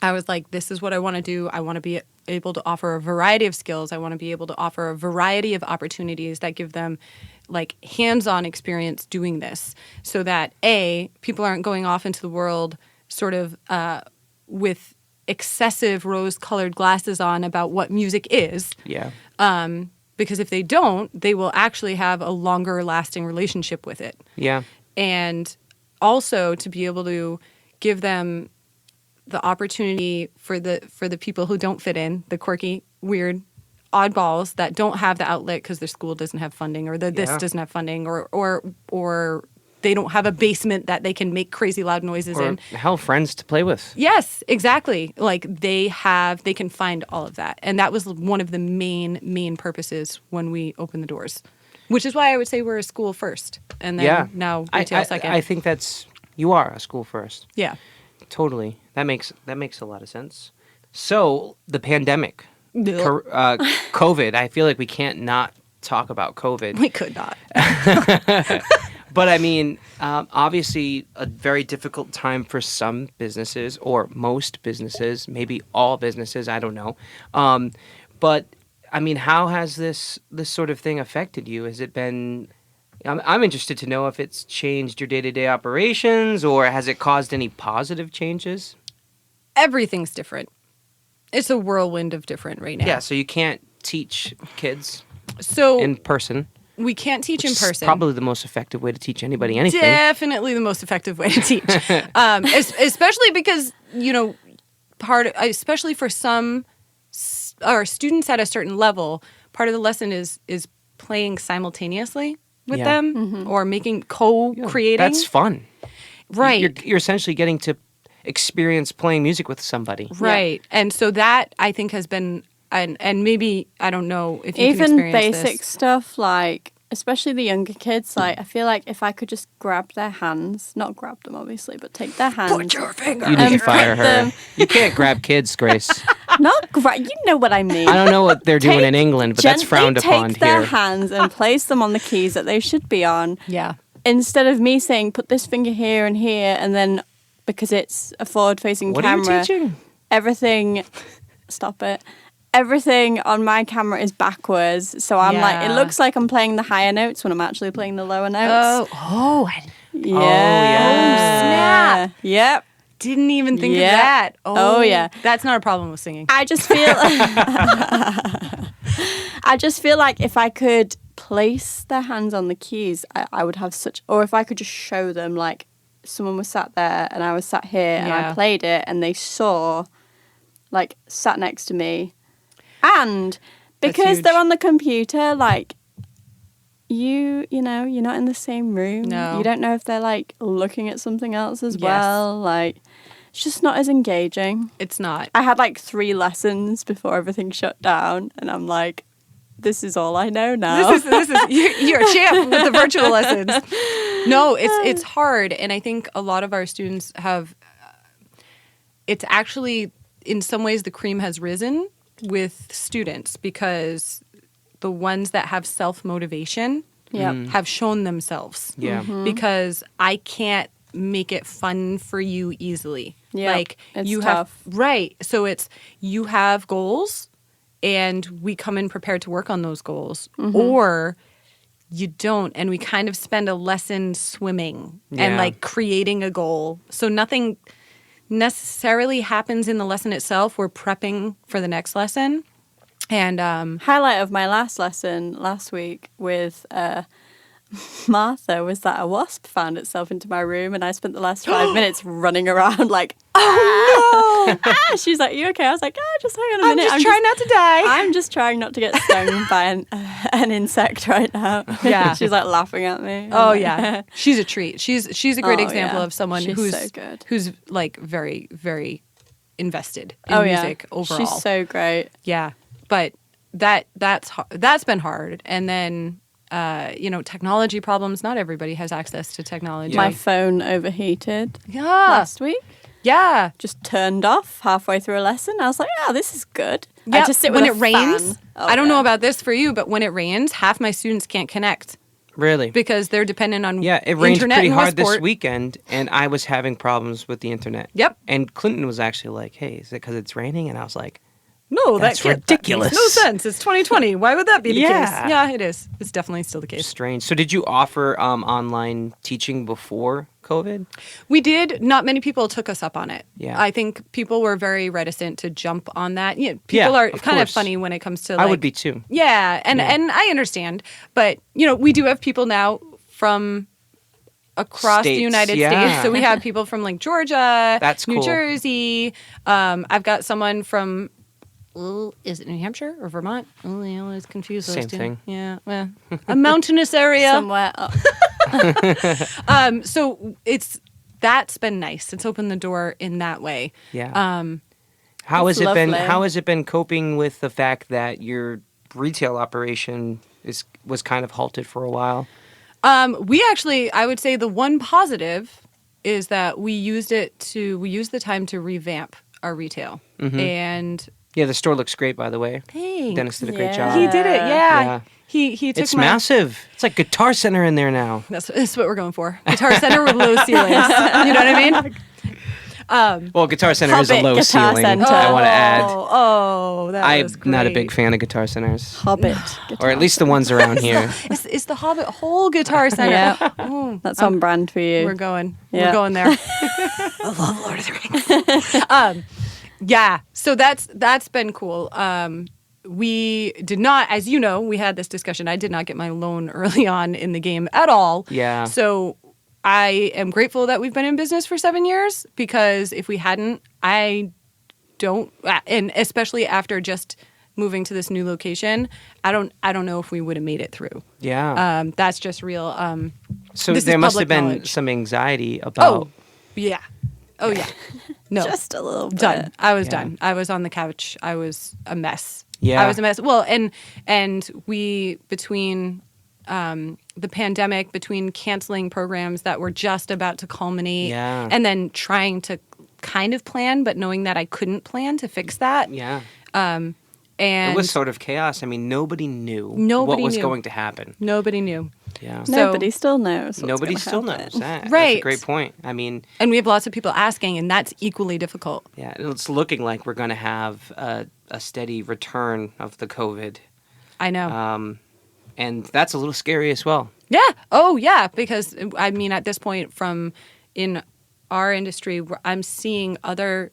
I was like, this is what I want to do. I want to be able to offer a variety of skills. I want to be able to offer a variety of opportunities that give them hands-on experience doing this, so that people aren't going off into the world sort of with excessive rose-colored glasses on about what music is. Yeah. Because if they don't, they will actually have a longer lasting relationship with it. Yeah. And also to be able to give them the opportunity for the people who don't fit in, the quirky, weird oddballs that don't have the outlet because their school doesn't have funding, or this Yeah. doesn't have funding, or they don't have a basement that they can make crazy loud noises Or in. hell, friends to play with. Yes, exactly. Like they can find all of that. And that was one of the main purposes when we opened the doors, which is why I would say we're a school first and then now retail second. I think you are a school first. Yeah. Totally. That makes a lot of sense. So the pandemic, Ugh. COVID, I feel like we can't not talk about COVID. We could not. But I mean, obviously, a very difficult time for some businesses, or most businesses, maybe all businesses. I don't know. But I mean, how has this sort of thing affected you? Has it been? I'm interested to know if it's changed your day-to-day operations, or has it caused any positive changes? Everything's different. It's a whirlwind of different right now. Yeah. So you can't teach kids So in person. we can't teach in Which is person. probably the most effective way to teach anybody anything. Definitely the most effective way to teach, especially because especially for some or students at a certain level, part of the lesson is playing simultaneously with Yeah. them or co-creating. That's fun. Right. You're essentially getting to experience playing music with somebody. Right. And so that I think has been and maybe I don't know if you can Even experience basic this. stuff like, especially the younger kids, like I feel like if I could just grab their hands, not grab them obviously, but take their hands. Put your finger. You need to And fire put her. them- You can't grab kids, Grace. Not grab. You know what I mean. I don't know what they're doing in England, but that's Gently frowned upon take their here. hands and place them on the keys that they should be on. Yeah. Instead of me saying, put this finger here and here, and then because it's a forward-facing What camera, are you teaching? everything. Stop it. Everything on my camera is backwards, so I'm like, it Yeah. looks like I'm playing the higher notes when I'm actually playing the lower notes. Oh, Yeah. yeah. snap. Yep. Didn't even think Yeah. of that. Oh, yeah. That's not a problem with singing. I just feel I just feel like if I could place their hands on the keys, I would have such, or if I could just show them, like someone was sat there and I was sat here and Yeah. I played it and they saw, like, sat next to me. And because huge. they're on the computer, like, you know, you're not in the same room. No. You don't know if they're, like, looking at something else as Yes. well. Like, it's just not as engaging. It's not. I had like 3 lessons before everything shut down, and I'm like, this is all I know now. This is you're a champ with the virtual lessons. No, it's hard, and I think a lot of our students have. It's actually in some ways the cream has risen with students because the ones that have self-motivation Yep. have shown themselves. Yeah. Because I can't make it fun for you easily. Yep, Like it's you tough. have right. So it's you have goals and we come in prepared to work on those goals. Or you don't and we kind of spend a lesson swimming and Yeah. like creating a goal. So nothing necessarily happens in the lesson itself. We're prepping for the next lesson. And Highlight of my last lesson last week with Martha was that a wasp found itself into my room, and I spent the last 5 minutes running around like, oh no! She's like, "You okay?" I was like, just hang on a I'm minute. just trying not to die. I'm just trying not to get stung by an insect right now. Yeah. She's like laughing at me. I'm Oh like, yeah, she's a treat. She's a great Oh, example yeah. of someone She's who's so good. who's like very very invested in Oh music yeah, overall. she's so great. Yeah, but that's been hard. And then technology problems. Not everybody has access to technology. My phone overheated yeah, last week. yeah. Just turned off halfway through a lesson. I was like, "Oh, this is good." I Yep. just sit when with it a rains. fan. Oh, I don't yeah. know about this for you, but when it rains, half my students can't connect Really? because they're dependent on Yeah, it rained internet pretty in hard this Westport. weekend, and I was having problems with the internet. Yep. And Clinton was actually like, "Hey, is it because it's raining?" And I was like, No, That's that ridiculous. makes no sense. It's 2020. Why would that be the Yeah. case? Yeah, it is. It's definitely still the case. "Strange." So, did you offer online teaching before COVID? We did. Not many people took us up on it. Yeah. I think people were very reticent to jump on that. Yeah, people Yeah, are of kind of course. funny when it comes to. I like, would be too. Yeah, and I understand, but we do have people now from across the States, United yeah. States. So we have people from like Georgia, That's New cool. Jersey. I've got someone from. Is it New Hampshire or Vermont? Oh, I always confuse those Same two. thing. Yeah, well, a mountainous area. Somewhere up. So that's been nice. It's opened the door in that way. Yeah. How has It's it been? lovely. How has it been coping with the fact that your retail operation was kind of halted for a while? We actually, I would say the one positive is that we used the time to revamp our retail. And Yeah, the store looks great, by the way. thanks. Dennis did a great Yeah. job. He did it. Yeah. Yeah. He took It's my massive. It's like Guitar Center in there now. That's what we're going for. Guitar Center with low ceilings. You know what I mean? Well, Guitar Center is a Hobbit low Guitar ceiling. Center. I want to add. Oh, that was I'm great. not a big fan of Guitar Centers, Hobbit. or at least the ones around here. It's the Hobbit whole Guitar Center. Yeah. Oh, That's on brand for you. we're going. Yeah. We're going there. I love Lord of the Rings. Yeah. So that's been cool. We did not, as you know, we had this discussion. I did not get my loan early on in the game at all. Yeah. So I am grateful that we've been in business for 7 years, because if we hadn't, I don't, and especially after just moving to this new location, I don't know if we would have made it through. Yeah. That's just real. So this is there must have public been knowledge. some anxiety about. Yeah. Oh yeah. No. Just a little bit. Done. I was Yeah. done. I was on the couch. I was a mess. Yeah. I was a mess. Well, and we, between the pandemic, between canceling programs that were just about to culminate, Yeah. and then trying to kind of plan, but knowing that I couldn't plan to fix that. Yeah. And It was sort of chaos. I mean, nobody knew Nobody what was knew. going to happen. nobody knew. Yeah. So- Nobody still knows. what's Nobody gonna still happen. knows that. That's a Right. great point. I mean, And we have lots of people asking, and that's equally difficult. yeah, it's looking like we're going to have a steady return of the COVID. I know. And that's a little scary as well. Yeah. Oh, yeah. Because I mean, at this point, from in our industry, I'm seeing other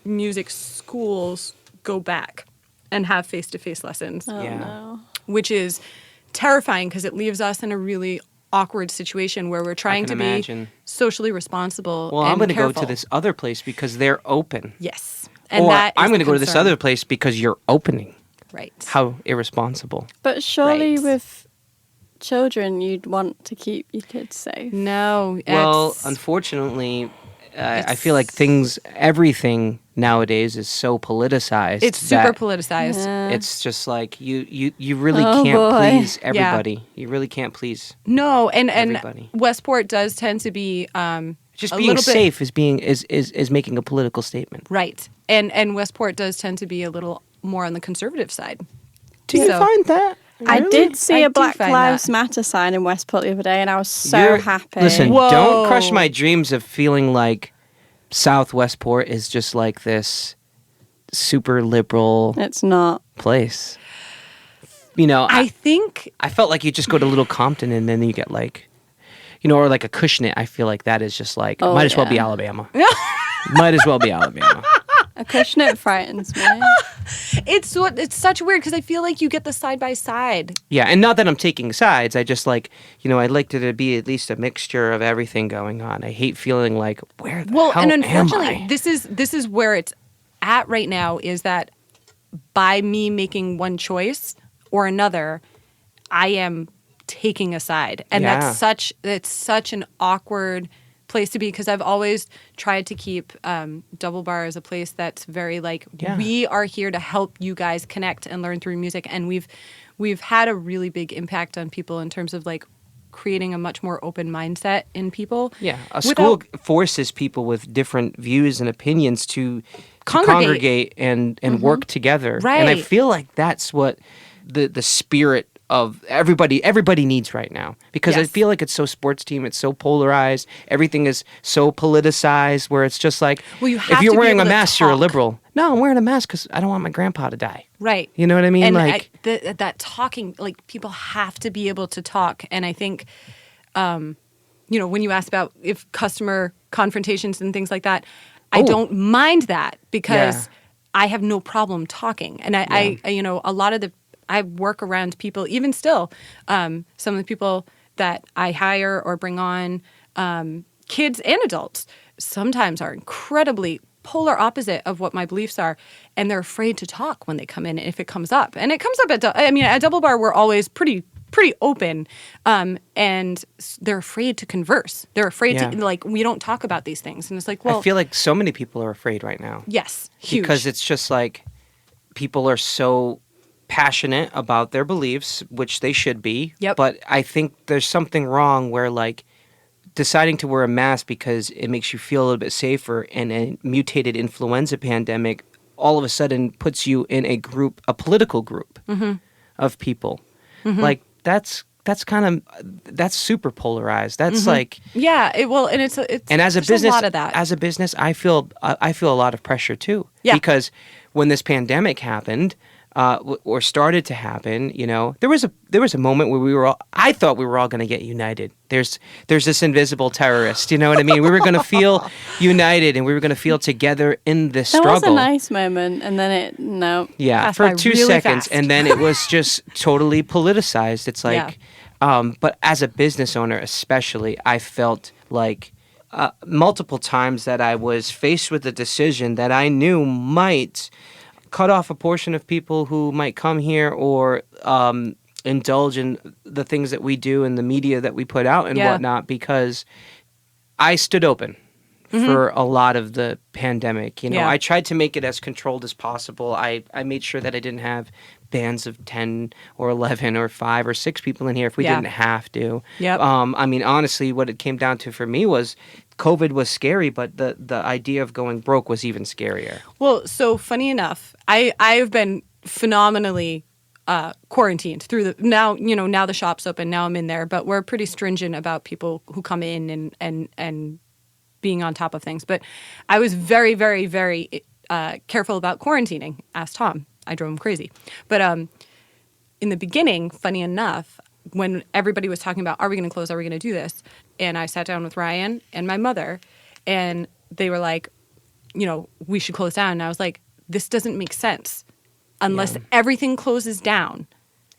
music schools go back and have face-to-face lessons, Oh Yeah. no. which is terrifying because it leaves us in a really awkward situation where we're trying to can imagine. be socially responsible. Well, and I'm going to go to careful. this other place because they're open. Yes. And Or that is I'm going the to go to this concern. other place because you're opening. Right. How irresponsible. But surely Right. with children, you'd want to keep your kids safe. No. Well, it's- unfortunately, I feel like everything nowadays is so politicized. it's super that politicized. Yeah. It's just like you really Oh, can't boy. please Yeah. everybody. You really can't please. No, and Everybody. Westport does tend to be Just a being little bit safe is making a political statement. right, and Westport does tend to be a little more on the conservative side. Do you So- find that? I Really? did see I a do Black find Lives that. Matter sign in Westport the other day, and I was so You're- happy. Listen, Whoa. don't crush my dreams of feeling like South Westport is just like this super liberal It's not. place. You know, I think I felt like you just go to Little Compton and then you get like, or like a Cushnet. I feel like that is just like, Oh, might as well be yeah. Alabama. Might as well be Alabama. A Cushnet frightens me. it's such weird because I feel like you get the side by side. Yeah, and not that I'm taking sides. I just like, I'd like there to be at least a mixture of everything going on. I hate feeling like, where the Well, hell and am unfortunately, I? this is where it's at right now. Is that by me making one choice or another, I am taking a side, and Yeah. that's such an awkward place to be because I've always tried to keep Double Bar as a place that's very like Yeah. we are here to help you guys connect and learn through music, and we've had a really big impact on people in terms of like creating a much more open mindset in people. Yeah, a without- school forces people with different views and opinions to Congregate. and work together. And I Right. feel like that's what the spirit of everybody needs right now. Because I Yes. feel like it's so sports team, it's so polarized, everything is so politicized where it's just like, Well, you if have you're to be wearing a able to mask, you're a talk. liberal. No, I'm wearing a mask because I don't want my grandpa to die. Right. You know what I mean? And Like, that talking, like people have to be able to talk. And I think, when you asked about if customer confrontations and things like that, I Oh. don't mind that because Yeah. I have no problem talking. And I a lot of I work around people, even still, some of the people that I hire or bring on, kids and adults, sometimes are incredibly polar opposite of what my beliefs are, and they're afraid to talk when they come in if it comes up. And it comes up at Double Bar, we're always pretty pretty open, and they're afraid to converse. They're afraid Yeah. to, like, we don't talk about these things. And it's like, well, I feel like so many people are afraid right now. yes, huge. Because it's just like people are so passionate about their beliefs, which they should be. Yep. But I think there's something wrong where like deciding to wear a mask because it makes you feel a little bit safer, and a mutated influenza pandemic all of a sudden puts you in a group, a political group of people. Like that's super polarized. That's like, yeah, and it's and as a there's business, a lot of that. as a business, I feel a lot of pressure too. Yeah. Because when this pandemic happened, or started to happen, there was a moment where I thought we were all going to get united. There's this invisible terrorist, you know what I mean? We were going to feel united, and we were going to feel together in this That was struggle. a nice moment, and then Yeah, Passed for by 2 really seconds, fast. and then it was just totally politicized. It's like, but as a business owner, especially, I felt like multiple times that I was faced with a decision that I knew might cut off a portion of people who might come here or indulge in the things that we do and the media that we put out and Yeah. whatnot, because I stood open for a lot of the pandemic. Yeah. I tried to make it as controlled as possible. I made sure that I didn't have bands of 10 or 11 or 5 or 6 people in here if we Yeah. didn't have to. Yep. I mean, honestly, what it came down to for me was COVID was scary, but the idea of going broke was even scarier. Well, so funny enough, I've been phenomenally quarantined through now the shop's open, now I'm in there, but we're pretty stringent about people who come in and being on top of things. But I was very, very, very careful about quarantining. Ask Tom. I drove him crazy. But in the beginning, funny enough, when everybody was talking about, are we going to close? Are we going to do this? And I sat down with Ryan and my mother, and they were like, we should close down. And I was like, this doesn't make sense. Unless everything closes down,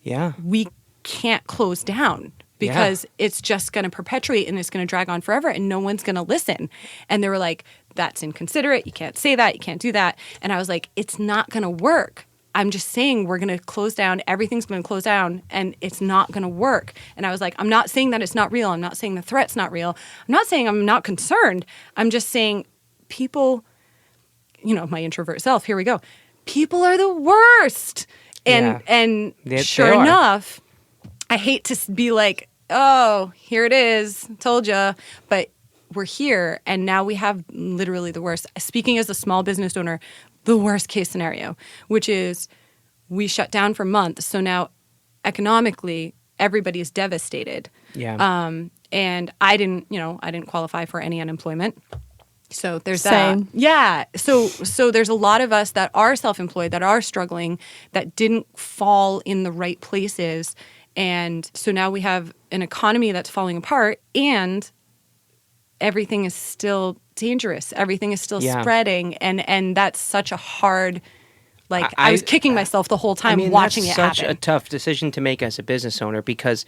Yeah. we can't close down because it's just going to perpetuate and it's going to drag on forever and no one's going to listen. And they were like, that's inconsiderate. You can't say that. You can't do that. And I was like, it's not going to work. I'm just saying we're going to close down. Everything's going to close down and it's not going to work. And I was like, I'm not saying that it's not real. I'm not saying the threat's not real. I'm not saying I'm not concerned. I'm just saying people, my introvert self, here we go. People are the worst. And They sure are. enough, I hate to be like, oh, here it is. Told ya. But we're here. And now we have literally the worst. Speaking as a small business owner, the worst case scenario, which is we shut down for months. So now economically, everybody is devastated. Yeah. And I didn't qualify for any unemployment. So there's Same. that. Yeah. So there's a lot of us that are self-employed, that are struggling, that didn't fall in the right places. And so now we have an economy that's falling apart and everything is still dangerous. Everything is still spreading. And that's such a hard, I was kicking myself the whole time watching it that's happen. such a tough decision to make as a business owner, because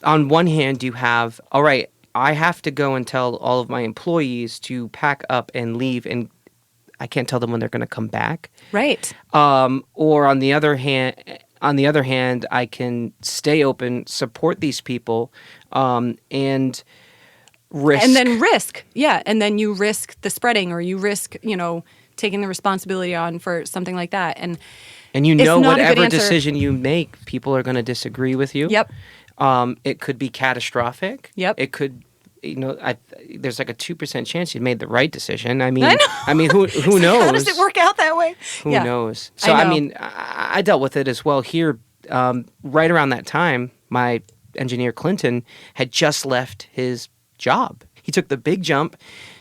on one hand you have, all right, I have to go and tell all of my employees to pack up and leave, and I can't tell them when they're going to come back. Right. Or on the other hand, I can stay open, support these people, and risk. And then risk. Yeah. And then you risk the spreading, or you risk, taking the responsibility on for something like that. And And It's not a good whatever answer. decision you make, people are going to disagree with you. Yep. It could be catastrophic. Yep. It could, there's like a 2% chance you made the right decision. I mean, I know. Who knows? How does it work out that way? Who Yeah. knows? So I I know. mean, I dealt with it as well here. Right around that time, my engineer Clinton had just left his job. He took the big jump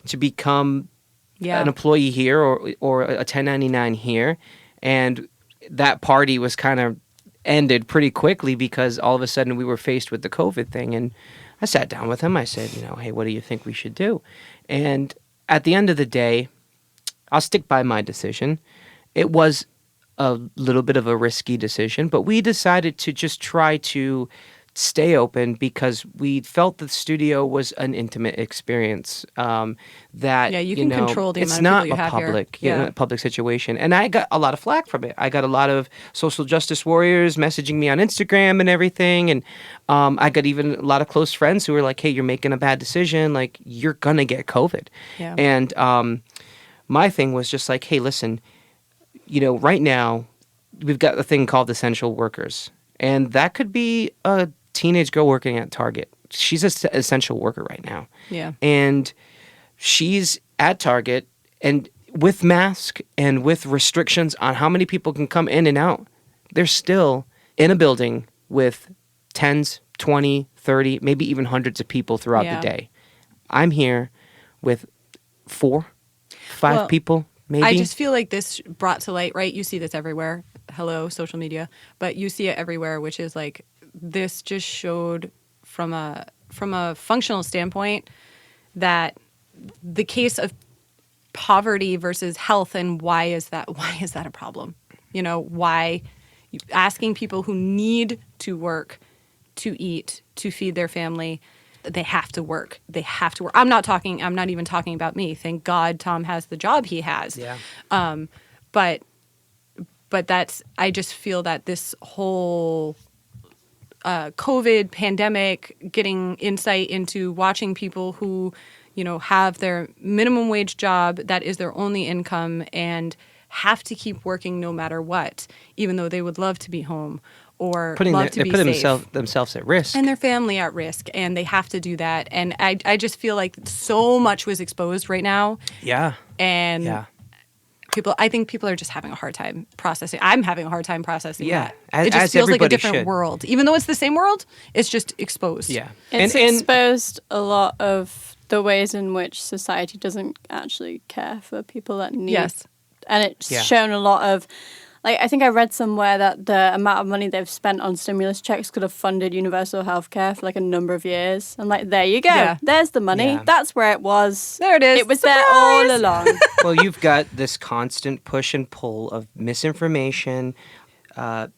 to become Yeah. an employee here or a 1099 here, and that party was kind of ended pretty quickly because all of a sudden we were faced with the COVID thing. And I sat down with him. I said, hey, what do you think we should do? And at the end of the day, I'll stick by my decision. It was a little bit of a risky decision, but we decided to just try to stay open because we felt the studio was an intimate experience. That Yeah, you can control the it's amount of not people you a have here. public, Yeah. public situation, and I got a lot of flack from it. I got a lot of social justice warriors messaging me on Instagram and everything, and I got even a lot of close friends who were like, "Hey, you're making a bad decision. Like, you're gonna get COVID." Yeah. And my thing was just like, "Hey, listen, right now we've got a thing called essential workers, and that could be a teenage girl working at Target. She's an essential worker right now, Yeah. and she's at Target and with mask and with restrictions on how many people can come in and out. They're still in a building with tens, 20, 30, maybe even hundreds of people throughout Yeah. the day. I'm here with 4, 5 Well, people, maybe. I just feel like this brought to light, right? You see this everywhere. Hello, social media, but you see it everywhere, which is like this just showed from a functional standpoint that the case of poverty versus health, and why is that a problem? Why asking people who need to work to eat, to feed their family, they have to work. They have to work. I'm not even talking about me. Thank God Tom has the job he has. Yeah. But I just feel that this whole COVID pandemic, getting insight into watching people who, have their minimum wage job that is their only income and have to keep working no matter what, even though they would love to be home or love to be safe. themselves at risk. And their family at risk, and they have to do that. And I just feel like so much was exposed right now. Yeah. And Yeah. I think people are just having a hard time processing. I'm having a hard time processing Yeah, that. It as just feels like a everybody different should. world. Even though it's the same world, it's just exposed. Yeah. It's and exposed a lot of the ways in which society doesn't actually care for people that need. Yes. And it's Yeah. shown a lot of, I think I read somewhere that the amount of money they've spent on stimulus checks could have funded universal healthcare for a number of years. I'm like, there you go. Yeah. There's the money. Yeah. That's where it was. There it is. It was there all Surprise! along. well, you've got this constant push and pull of misinformation,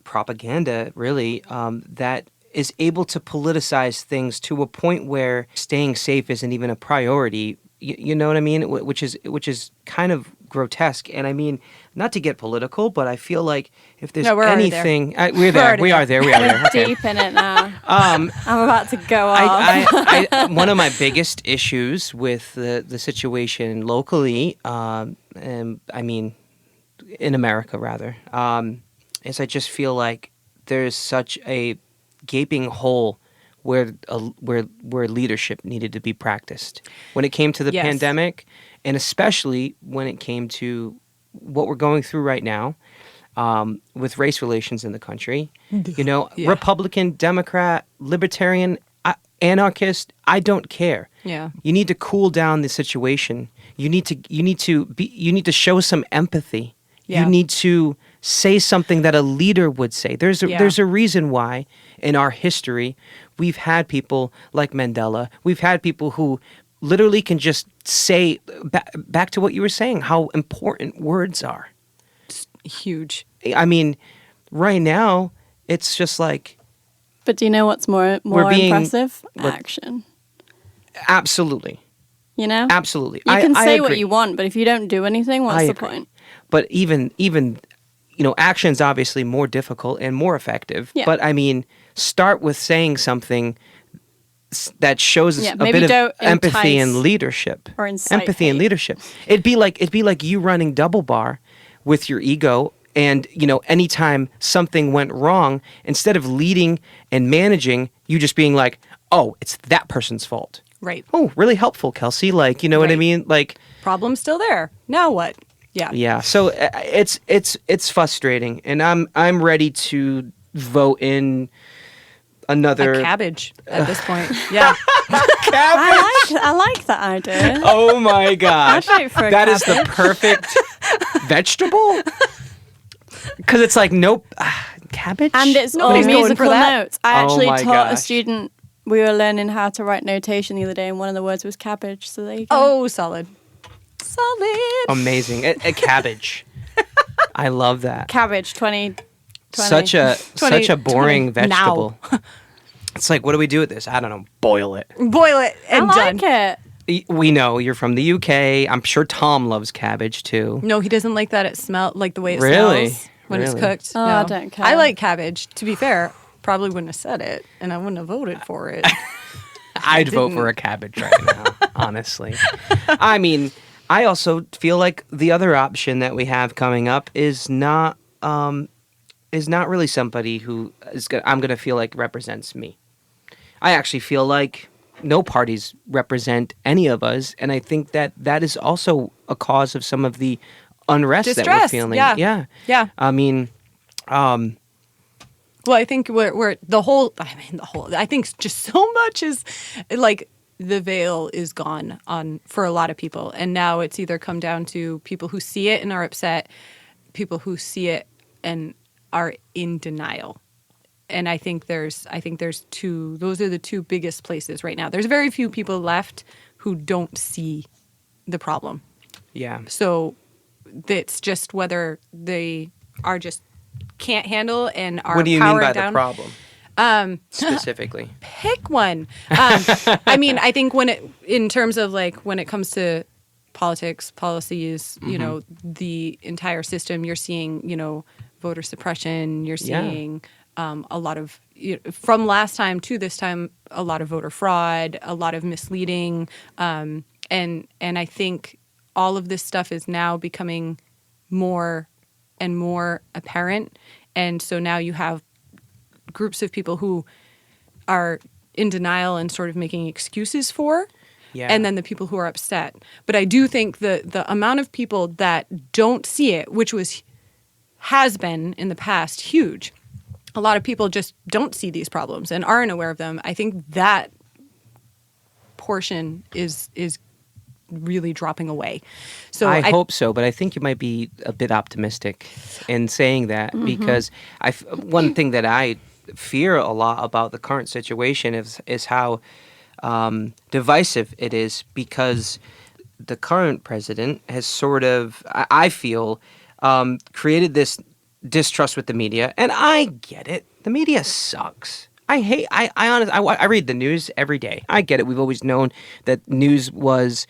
propaganda, really, that is able to politicize things to a point where staying safe isn't even a priority. You know what I mean? Which is kind of grotesque. And I mean, not to get political, but I feel like if there's No, we're already there. anything, we're there. already We there. are there. We are there. Okay. Deep in it now. I'm about to go off. One of my biggest issues with the situation locally, and I mean, in America rather, is I just feel like there's such a gaping hole where leadership needed to be practiced when it came to the Yes. pandemic, and especially when it came to what we're going through right now. With race relations in the country, Yeah. Republican, Democrat, Libertarian, anarchist, I don't care. Yeah. You need to cool down the situation. You need to show some empathy. Yeah. You need to say something that a leader would say. There's a reason why in our history we've had people like Mandela. We've had people who literally can just say back to what you were saying, how important words are. Huge. I mean, right now it's just like But do you know what's more being- impressive? what- Action. absolutely. You know? Absolutely. You can I say what agree. you want, but if you don't do anything, what's I the agree. point? But even action's obviously more difficult and more effective. Yeah. But I mean, start with saying something that shows Yeah, a maybe bit of don't empathy entice and leadership. or incite Empathy and hate. leadership. It'd be like you running double bar with your ego. And, anytime something went wrong, instead of leading and managing, you just being like, oh, it's that person's fault. Right. Oh, really helpful, Kelsey. Like, you know what I Right. mean? Like, Problem's still there. Now what? Yeah. yeah. So it's frustrating, and I'm ready to vote in another A cabbage at this point. Yeah. I like that idea. Oh my gosh, I'd vote for a that is the cabbage. perfect vegetable. Because it's like nope, cabbage, And it's all Nobody's going musical for that. notes. I Oh actually my taught a gosh. student, we were learning how to write notation the other day, and one of the words was cabbage. So there you go. Oh, solid. Solid. amazing. A cabbage. I love that. Cabbage 2020. Such a 20 boring 20 vegetable. It's like, what do we do with this? I don't know. Boil it. Boil it and I like done. it. We know you're from the UK. I'm sure Tom loves cabbage too. No, he doesn't like that. It smell like the way it Really? smells when it's Really? cooked. Oh, No. I don't care. I like cabbage. To be fair, probably wouldn't have said it, and I wouldn't have voted for it. I'd vote for a cabbage right now, honestly. I mean, I also feel like the other option that we have coming up is not really somebody who I'm going to feel like represents me. I actually feel like no parties represent any of us, and I think that is also a cause of some of the unrest that we're Distress, feeling. yeah. Yeah. I mean, Well, I think we're the whole. I think just so much is like the veil is gone on for a lot of people, and now it's either come down to people who see it and are upset, people who see it and are in denial. And I think there's two. Those are the two biggest places right now. There's very few people left who don't see the problem. yeah. So it's just whether they are just can't handle and are What do you mean powered by down. the problem? Specifically. Pick one. I mean, I think in terms of like when it comes to politics, policies, you know, the entire system, you're seeing, voter suppression. You're seeing a lot of from last time to this time, a lot of voter fraud, a lot of misleading, and I think all of this stuff is now becoming more and more apparent, and so now you have groups of people who are in denial and sort of making excuses for, and then the people who are upset. But I do think the amount of people that don't see it, which has been in the past huge. A lot of people just don't see these problems and aren't aware of them. I think that portion is really dropping away. So I hope so, but I think you might be a bit optimistic in saying that because one thing that I fear a lot about the current situation is how divisive it is, because the current president has sort of, I feel, created this distrust with the media, and I get it. The media sucks. I honestly, I read the news every day. I get it. We've always known that news was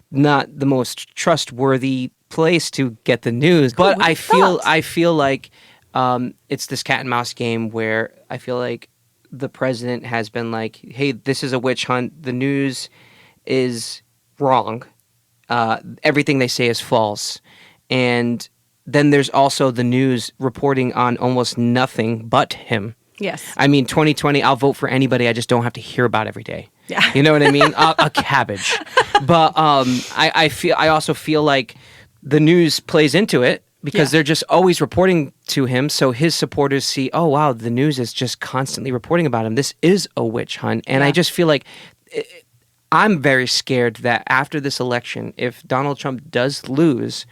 not the most trustworthy place to get the news, but I feel like it's this cat and mouse game where I feel like the president has been like, hey, this is a witch hunt. The news is wrong. Everything they say is false. And then there's also the news reporting on almost nothing but him. yes. I mean, 2020, I'll vote for anybody I just don't have to hear about every day. Yeah. You know what I mean? A cabbage. But I also feel like the news plays into it because they're just always reporting to him. So his supporters see, oh, wow, the news is just constantly reporting about him. This is a witch hunt. And I just feel like I'm very scared that after this election, if Donald Trump does lose,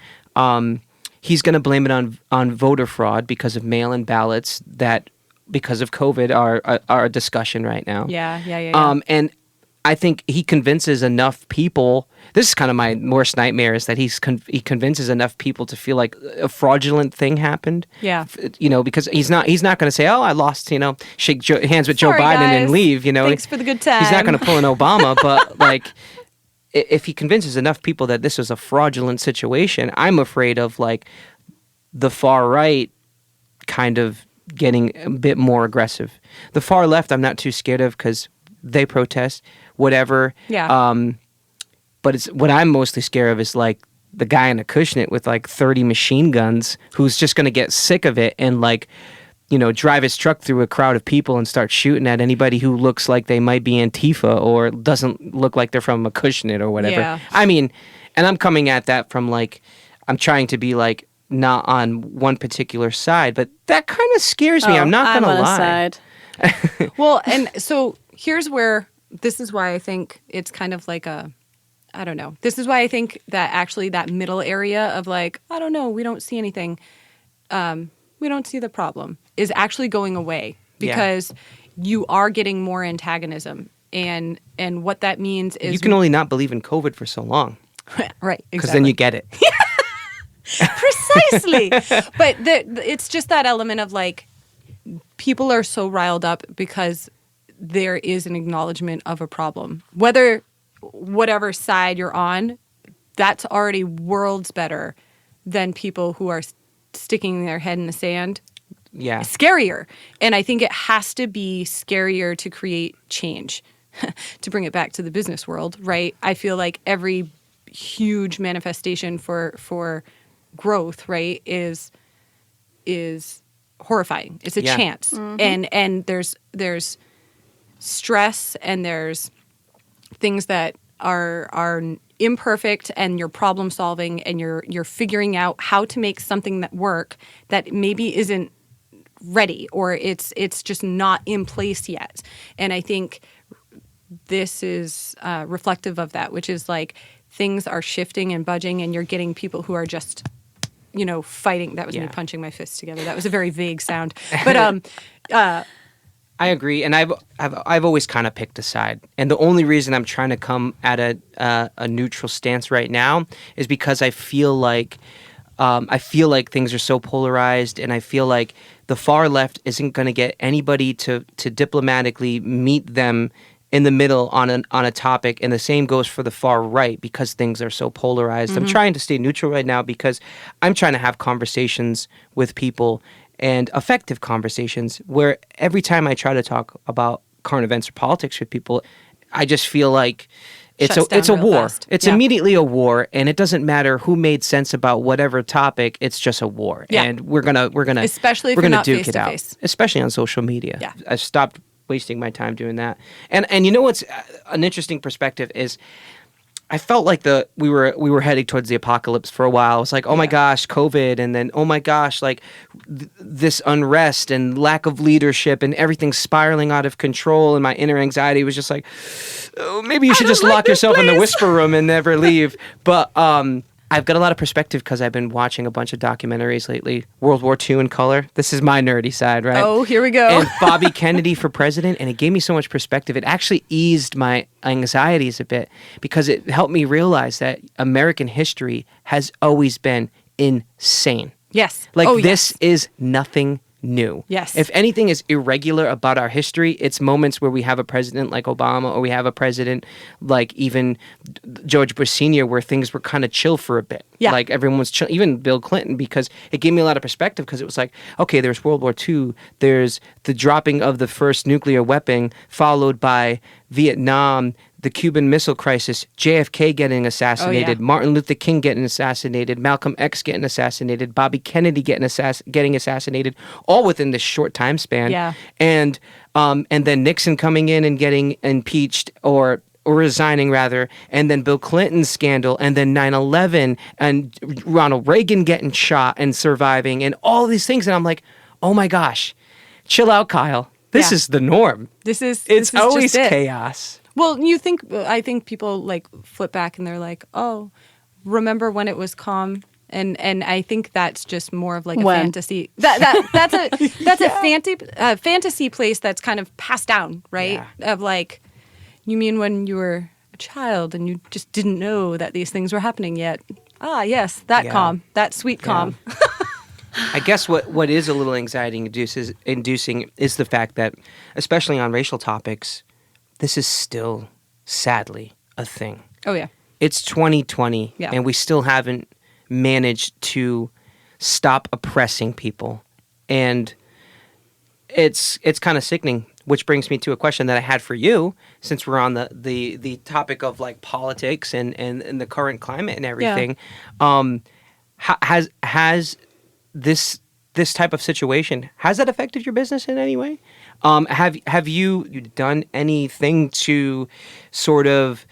he's going to blame it on voter fraud because of mail-in ballots that, because of COVID, are a discussion right now. Yeah. And I think he convinces enough people. This is kind of my worst nightmare, is that he convinces enough people to feel like a fraudulent thing happened. Yeah. Because he's not going to say, "Oh, I lost," shake hands with Sorry, Joe Biden guys. and leave. Thanks for the good time. He's not going to pull an Obama, but like, if he convinces enough people that this was a fraudulent situation, I'm afraid of like the far right kind of getting a bit more aggressive. The far left, I'm not too scared of because they protest, whatever. Yeah. But it's what I'm mostly scared of is like the guy in a Acushnet with like 30 machine guns who's just going to get sick of it and like, drive his truck through a crowd of people and start shooting at anybody who looks like they might be Antifa or doesn't look like they're from a Acushnet or whatever. Yeah. I mean, and I'm coming at that from like, I'm trying to be like not on one particular side, but that kind of scares me. I'm not going to on a lie. side. Well, and so here's where, this is why I think it's kind of like I don't know. This is why I think that actually that middle area of like, I don't know, we don't see anything. We don't see the problem is actually going away because you are getting more antagonism. And what that means is You can only not believe in COVID for so long. right. Because then you get it. Precisely. But it's just that element of like, people are so riled up because there is an acknowledgement of a problem. Whatever side you're on, that's already worlds better than people who are sticking their head in the sand. Yeah. Scarier. And I think it has to be scarier to create change. To bring it back to the business world, right? I feel like every huge manifestation for growth, right, is horrifying. It's a Yeah. chance. And there's stress and there's things that are imperfect, and you're problem solving, and you're figuring out how to make something that work that maybe isn't ready, or it's just not in place yet. And I think this is reflective of that, which is like things are shifting and budging, and you're getting people who are just, fighting. That was me Yeah. punching my fists together. That was a very vague sound. But I agree, and I've always kind of picked a side, and the only reason I'm trying to come at a neutral stance right now is because I feel like things are so polarized, and I feel like the far left isn't going to get anybody to diplomatically meet them in the middle on a topic, and the same goes for the far right because things are so polarized. I'm trying to stay neutral right now because I'm trying to have conversations with people, and effective conversations, where every time I try to talk about current events or politics with people, I just feel like it's Shuts a down real war. fast. It's Yeah. immediately a war, and it doesn't matter who made sense about whatever topic. It's just a war, Yeah. and we're gonna Especially if we're you're gonna not duke it out, face-to-face. especially on social media. Yeah. I've stopped wasting my time doing that. And you know what's an interesting perspective is, I felt like we were heading towards the apocalypse for a while. It was like, oh my gosh, COVID, and then oh my gosh, like this unrest and lack of leadership, and everything's spiraling out of control. And my inner anxiety was just like, oh, maybe you should just lock yourself in the whisper room and never leave. But I've got a lot of perspective because I've been watching a bunch of documentaries lately. World War II in color. This is my nerdy side, right? Oh, here we go. And Bobby Kennedy for president, and it gave me so much perspective. It actually eased my anxieties a bit because it helped me realize that American history has always been insane. yes. Like, Oh, this yes. is nothing new. Yes. If anything is irregular about our history, it's moments where we have a president like Obama, or we have a president like even George Bush Sr., where things were kind of chill for a bit. Yeah. Like, everyone was chill, even Bill Clinton, because it gave me a lot of perspective, because it was like, okay, there's World War II, there's the dropping of the first nuclear weapon, followed by Vietnam, the Cuban Missile Crisis, JFK getting assassinated, Martin Luther King getting assassinated, Malcolm X getting assassinated, Bobby Kennedy getting assassinated, all within this short time span. Yeah. And then Nixon coming in and getting impeached, or resigning rather, and then Bill Clinton's scandal, and then 9/11, and Ronald Reagan getting shot and surviving, and all these things. And I'm like, oh my gosh, chill out, Kyle. This Yeah. is the norm. This is It's just always it. chaos. Well, I think people like flip back and they're like, oh, remember when it was calm? And I think that's just more of like a When? fantasy. That's a fantasy place that's kind of passed down, right? Of like, you mean when you were a child and you just didn't know that these things were happening yet? Ah, yes, that Yeah. calm, that sweet calm. I guess what is a little anxiety inducing is the fact that, especially on racial topics, this is still, sadly, a thing. Oh yeah, It's 2020, Yeah. and we still haven't managed to stop oppressing people. And it's kind of sickening, which brings me to a question that I had for you, since we're on the topic of like politics and the current climate and everything. Has this type of situation, has that affected your business in any way? Have you done anything to sort of,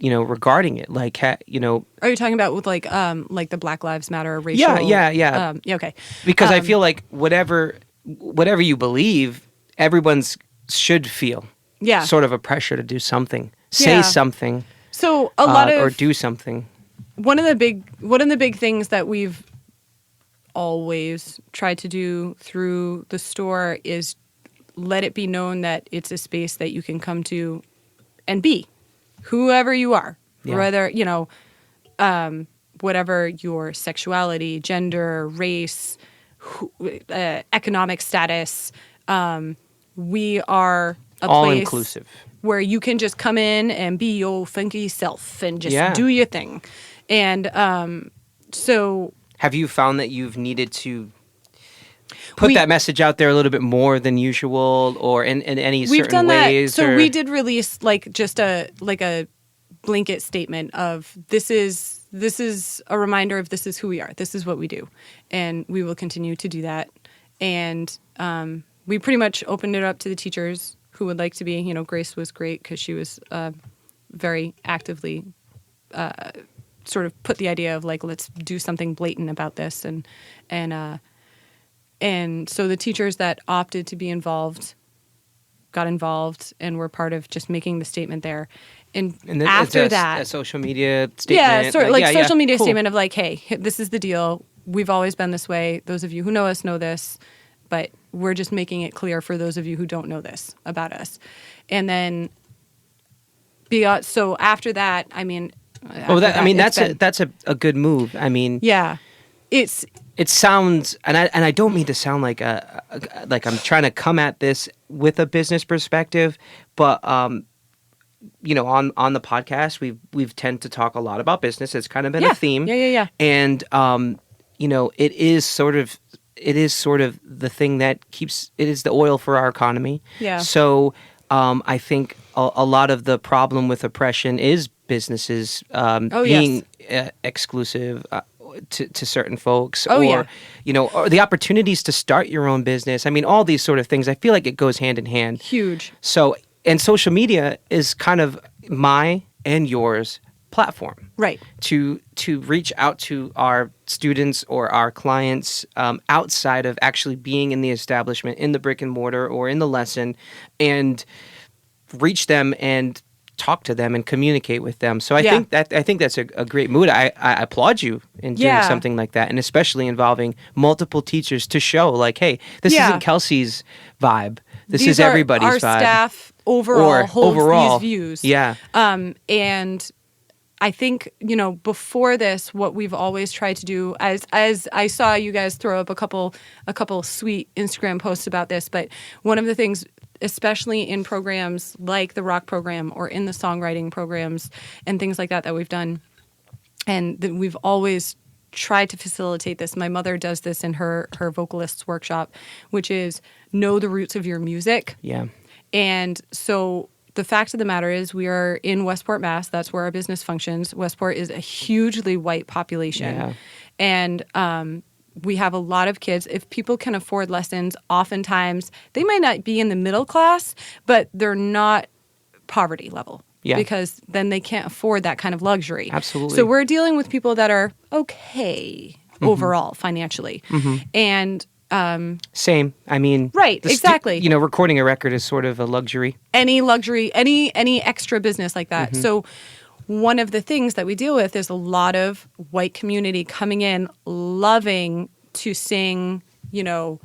regarding it? Like, are you talking about with like the Black Lives Matter racial? Yeah. Yeah, okay. Because I feel like whatever you believe, everyone's should feel sort of a pressure to do something, say Yeah. something, So a lot of or do something. one of the big things that we've always tried to do through the store is let it be known that it's a space that you can come to and be whoever you are, Yeah. whether whatever your sexuality, gender, race, economic status. We are a All place inclusive. where you can just come in and be your funky self and just Yeah. do your thing. And so Have you found that you've needed to put We- that message out there a little bit more than usual, or in any certain we've done ways? that. So or- we did release like just a blanket statement of this is a reminder of this is who we are. This is what we do, and we will continue to do that. And we pretty much opened it up to the teachers who would like to be. You know, Grace was great because she was very actively sort of put the idea of like, let's do something blatant about this. And so the teachers that opted to be involved got involved and were part of just making the statement there. And And then after it's that, a social media statement. yeah, sort of like yeah, social media cool. statement of like, hey, this is the deal. We've always been this way. Those of you who know us know this, but we're just making it clear for those of you who don't know this about us. And then beyond, so after that, I mean, Oh, after that, that's a good move. I mean, yeah, it's it sounds, and I don't mean to sound like like I'm trying to come at this with a business perspective, but you know, on the podcast we've tend to talk a lot about business. It's kind of been a theme. Yeah. And you know, it is sort of the thing that keeps, it is the oil for our economy. Yeah. So I think a lot of the problem with oppression is businesses being exclusive to certain folks, Oh, or yeah. you know, or the opportunities to start your own business. I mean, all these sort of things. I feel like it goes hand in hand. huge. So, and social media is kind of my and yours platform, Right. to reach out to our students or our clients outside of actually being in the establishment, in the brick and mortar, or in the lesson, and reach them and talk to them and communicate with them. So I think that's a great mood. I applaud you in doing something like that, and especially involving multiple teachers to show like, hey, this isn't Kelsey's vibe. This These is are everybody's our vibe. staff overall holds overall, these views. Yeah. And I think, you know, before this, what we've always tried to do, as I saw you guys throw up a couple sweet Instagram posts about this, but one of the things, especially in programs like the rock program or in the songwriting programs and things like that we've done, and that we've always tried to facilitate this. My mother does this in her vocalists workshop, which is know the roots of your music. Yeah. And so the fact of the matter is we are in Westport, Mass. That's where our business functions. Westport is a hugely white population. Yeah. And we have a lot of kids. If people can afford lessons, oftentimes they might not be in the middle class, but they're not poverty level. Yeah. Because then they can't afford that kind of luxury. Absolutely. So we're dealing with people that are okay overall financially. And Same. I mean, Right, exactly. You know, recording a record is sort of a luxury. any luxury, any extra business like that. So one of the things that we deal with is a lot of white community coming in, loving to sing, you know,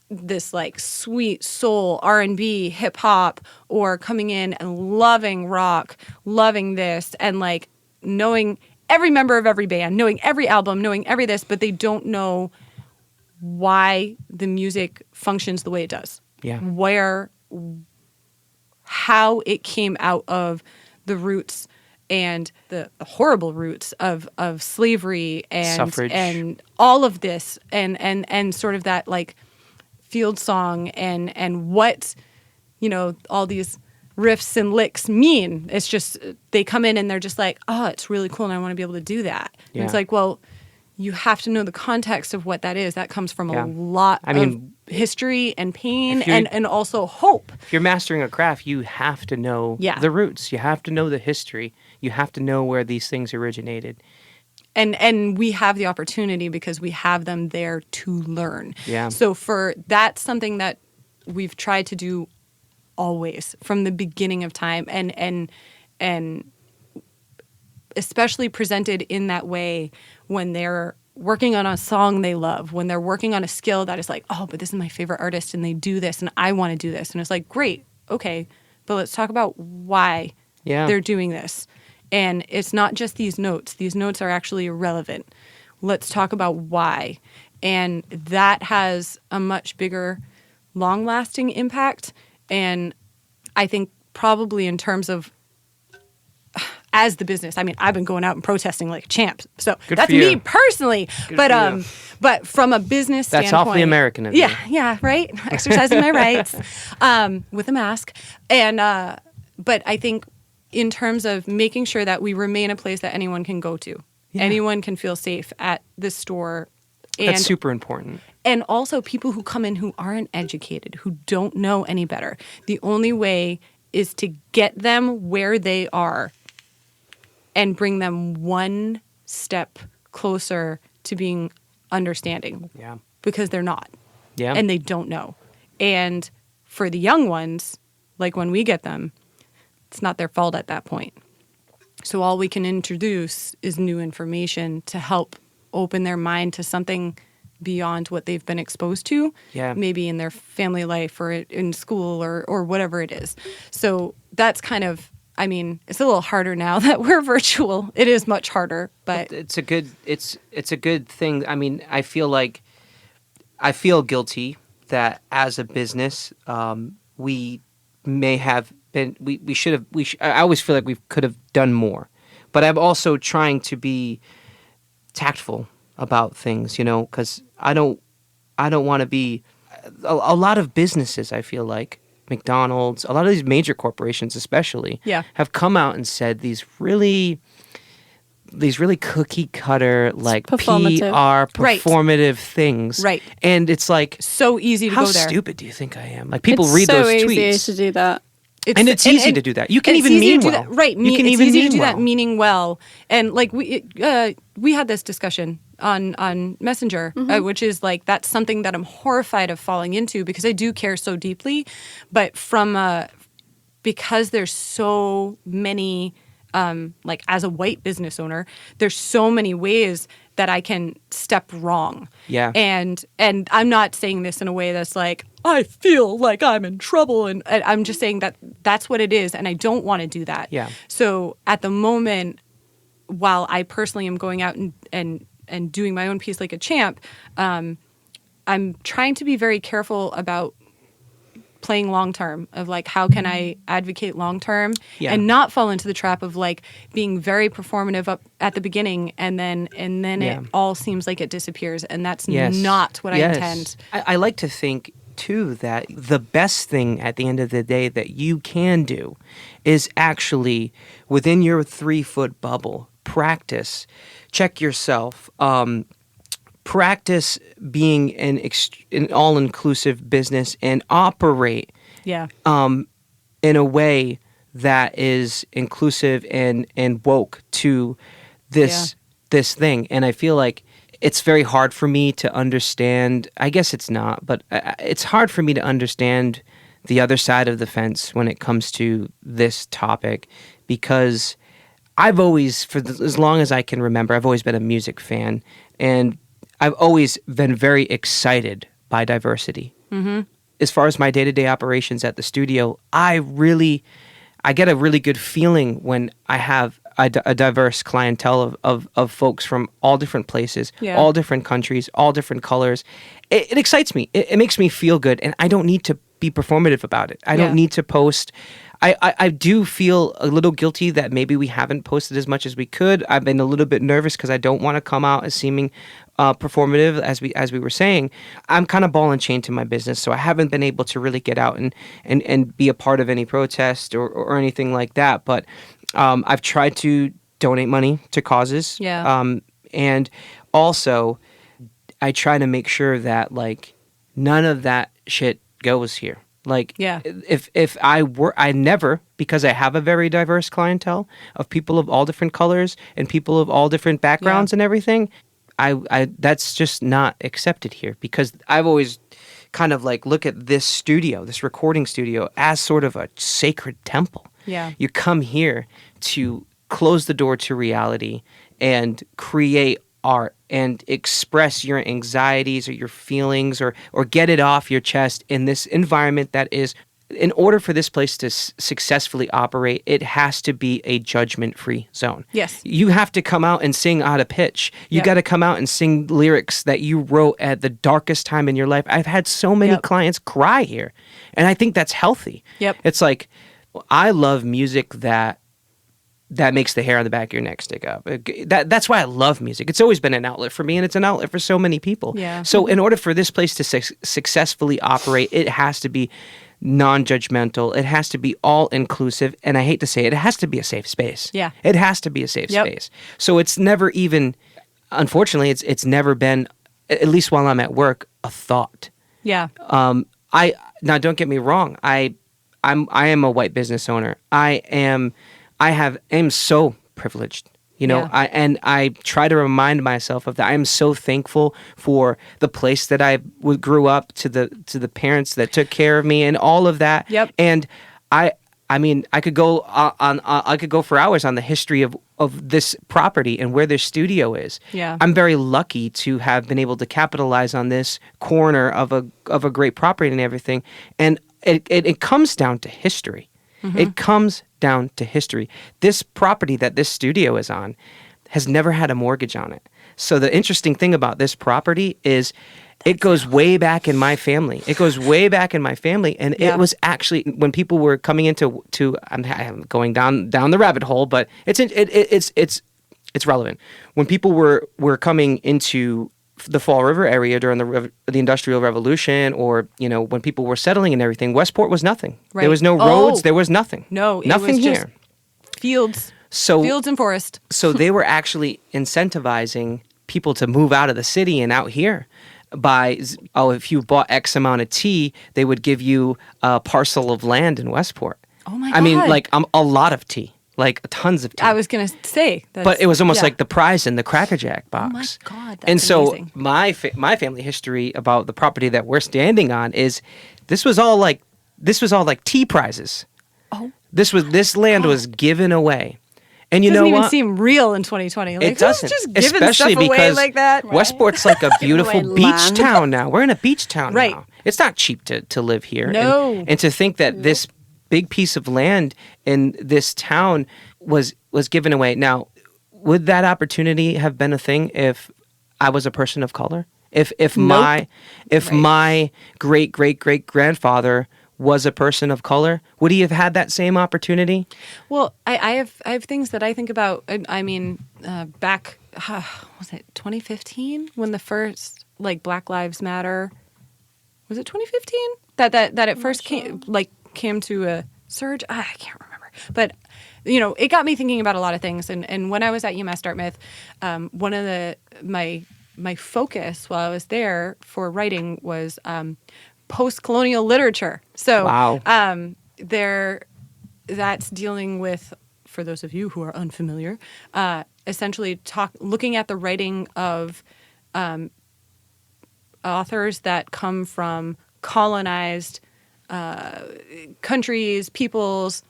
this like sweet soul R&B, hip hop, or coming in and loving rock, loving this, and like knowing every member of every band, knowing every album, knowing every this, but they don't know why the music functions the way it does. Yeah. How it came out of the roots and the horrible roots of slavery and Suffrage. and all of this and sort of that like field song and what, you know, all these riffs and licks mean. It's just they come in and they're just like, oh, it's really cool and I want to be able to do that. And Yeah. it's like, well, you have to know the context of what that is. That comes from Yeah. a lot I mean, of history and pain if you're- and also hope. If you're mastering a craft, you have to know Yeah. the roots. You have to know the history. You have to know where these things originated. And we have the opportunity because we have them there to learn. Yeah. So that's something that we've tried to do always from the beginning of time and especially presented in that way when they're working on a song they love, when they're working on a skill that is like, oh, but this is my favorite artist and they do this and I want to do this. And it's like, great, okay, but let's talk about why Yeah. they're doing this. And it's not just these notes. These notes are actually irrelevant. Let's talk about why. And that has a much bigger, long-lasting impact. And I think probably in terms of as the business, I mean, I've been going out and protesting like a champ. So Good that's for you. me personally. Good But for you. but from a business That's standpoint, awfully American of you. yeah, right. Exercising my rights with a mask. And but I think in terms of making sure that we remain a place that anyone can go to, anyone can feel safe at this store. And That's super important. and also people who come in who aren't educated, who don't know any better. The only way is to get them where they are and bring them one step closer to being understanding. Yeah. Because they're not. Yeah. And they don't know. And for the young ones, like when we get them, it's not their fault at that point. So all we can introduce is new information to help open their mind to something beyond what they've been exposed to, Yeah. maybe in their family life or in school or whatever it is. So that's kind of, I mean, it's a little harder now that we're virtual. It is much harder, but it's a good thing. I mean, I feel guilty that as a business, we may have been, we should have, I always feel like we could have done more, but I'm also trying to be tactful about things, you know, because I don't want to be, a lot of businesses, I feel like, McDonald's, a lot of these major corporations especially, have come out and said these really cookie cutter, like performative. PR performative things. Right. And it's like, so easy to how go there. stupid do you think I am? Like people It's read so those easy tweets. to do that. It's easy to do that. You can it's even easy mean to do well. that. Right. You can it's even easy mean to do well. that meaning well. And like we had this discussion on Messenger, which is like that's something that I'm horrified of falling into because I do care so deeply, but because there's so many like as a white business owner, there's so many ways that I can step wrong. Yeah. And I'm not saying this in a way that's like, I feel like I'm in trouble. And I'm just saying that that's what it is. And I don't want to do that. Yeah. So at the moment, while I personally am going out and doing my own piece like a champ, I'm trying to be very careful about playing long term of like how can I advocate long term and not fall into the trap of like being very performative up at the beginning and then it all seems like it disappears and that's not what I intend. I like to think too that the best thing at the end of the day that you can do is actually within your 3-foot bubble practice, check yourself, practice being an all-inclusive business and operate in a way that is inclusive and woke to this thing. And I feel like it's very hard for me to understand. I guess it's not, but it's hard for me to understand the other side of the fence when it comes to this topic because I've always, as long as I can remember, I've always been a music fan and I've always been very excited by diversity. Mm-hmm. As far as my day-to-day operations at the studio, I get a really good feeling when I have a diverse clientele of folks from all different places, all different countries, all different colors. It excites me. It makes me feel good, and I don't need to be performative about it. I don't need to post. I do feel a little guilty that maybe we haven't posted as much as we could. I've been a little bit nervous because I don't want to come out as seeming performative, as we were saying. I'm kind of ball and chain to my business, so I haven't been able to really get out and be a part of any protest or anything like that. But I've tried to donate money to causes. And also, I try to make sure that like none of that shit goes here. Like, if I never, because I have a very diverse clientele of people of all different colors and people of all different backgrounds and everything, I that's just not accepted here because I've always kind of like look at this studio, this recording studio as sort of a sacred temple. Yeah. You come here to close the door to reality and create art and express your anxieties or your feelings or get it off your chest in this environment that is in order for this place to successfully operate, it has to be a judgment-free zone. Yes. You have to come out and sing out of pitch. You Yep. got to come out and sing lyrics that you wrote at the darkest time in your life. I've had so many Yep. clients cry here, and I think that's healthy. Yep. It's like, I love music that makes the hair on the back of your neck stick up. That's why I love music. It's always been an outlet for me, and it's an outlet for so many people. Yeah. So in order for this place to successfully operate, it has to be non-judgmental. It has to be all-inclusive. And I hate to say it, it has to be a safe space. Yeah. It has to be a safe Yep. space. So it's never even, unfortunately, it's never been, at least while I'm at work, a thought. Yeah. Now don't get me wrong. I am a white business owner. I am so privileged, you know. Yeah. I try to remind myself of that. I am so thankful for the place that I grew up, to the parents that took care of me, and all of that. Yep. And I mean, I could go I could go for hours on the history of this property and where their studio is. Yeah. I'm very lucky to have been able to capitalize on this corner of a great property and everything. And it comes down to history. Mm-hmm. It comes down to history. This property that this studio is on has never had a mortgage on it. So the interesting thing about this property is it goes way back in my family. It goes way back in my family, and Yeah. it was actually when people were coming into I'm going down the rabbit hole, but it's relevant. When people were coming into the Fall River area during the Industrial Revolution, or when people were settling and everything, Westport was nothing. Right. There was no roads. There was nothing. No, it nothing was just here. fields and forest. So they were actually incentivizing people to move out of the city and out here by, if you bought X amount of tea, they would give you a parcel of land in Westport. Oh my I mean, God. like a lot of tea, like tons of tea. I was gonna say, But it was almost yeah. like the prize in the Cracker Jack box. Oh my God, that's and so amazing. my family history about the property that we're standing on is this was all like tea prizes. Oh, This land was given away. And you doesn't know even what? seem real in 2020. Like, It doesn't. Who's just giving Especially stuff away because like that? Westport's like a beautiful away beach land. town now. We're in a beach town Right. now. It's not cheap to live here. No. And to think that this big piece of land in this town was given away. Now, would that opportunity have been a thing if I was a person of color? If my great grandfather was a person of color, would he have had that same opportunity? Well, I have things that I think about. I mean, back was it 2015 when the first Black Lives Matter? Was it 2015 that it first came to a surge? I can't remember, but it got me thinking about a lot of things. And when I was at UMass Dartmouth, one of my focus while I was there for writing was post-colonial literature. So Wow. that's dealing with, for those of you who are unfamiliar, essentially looking at the writing of authors that come from colonized countries, peoples,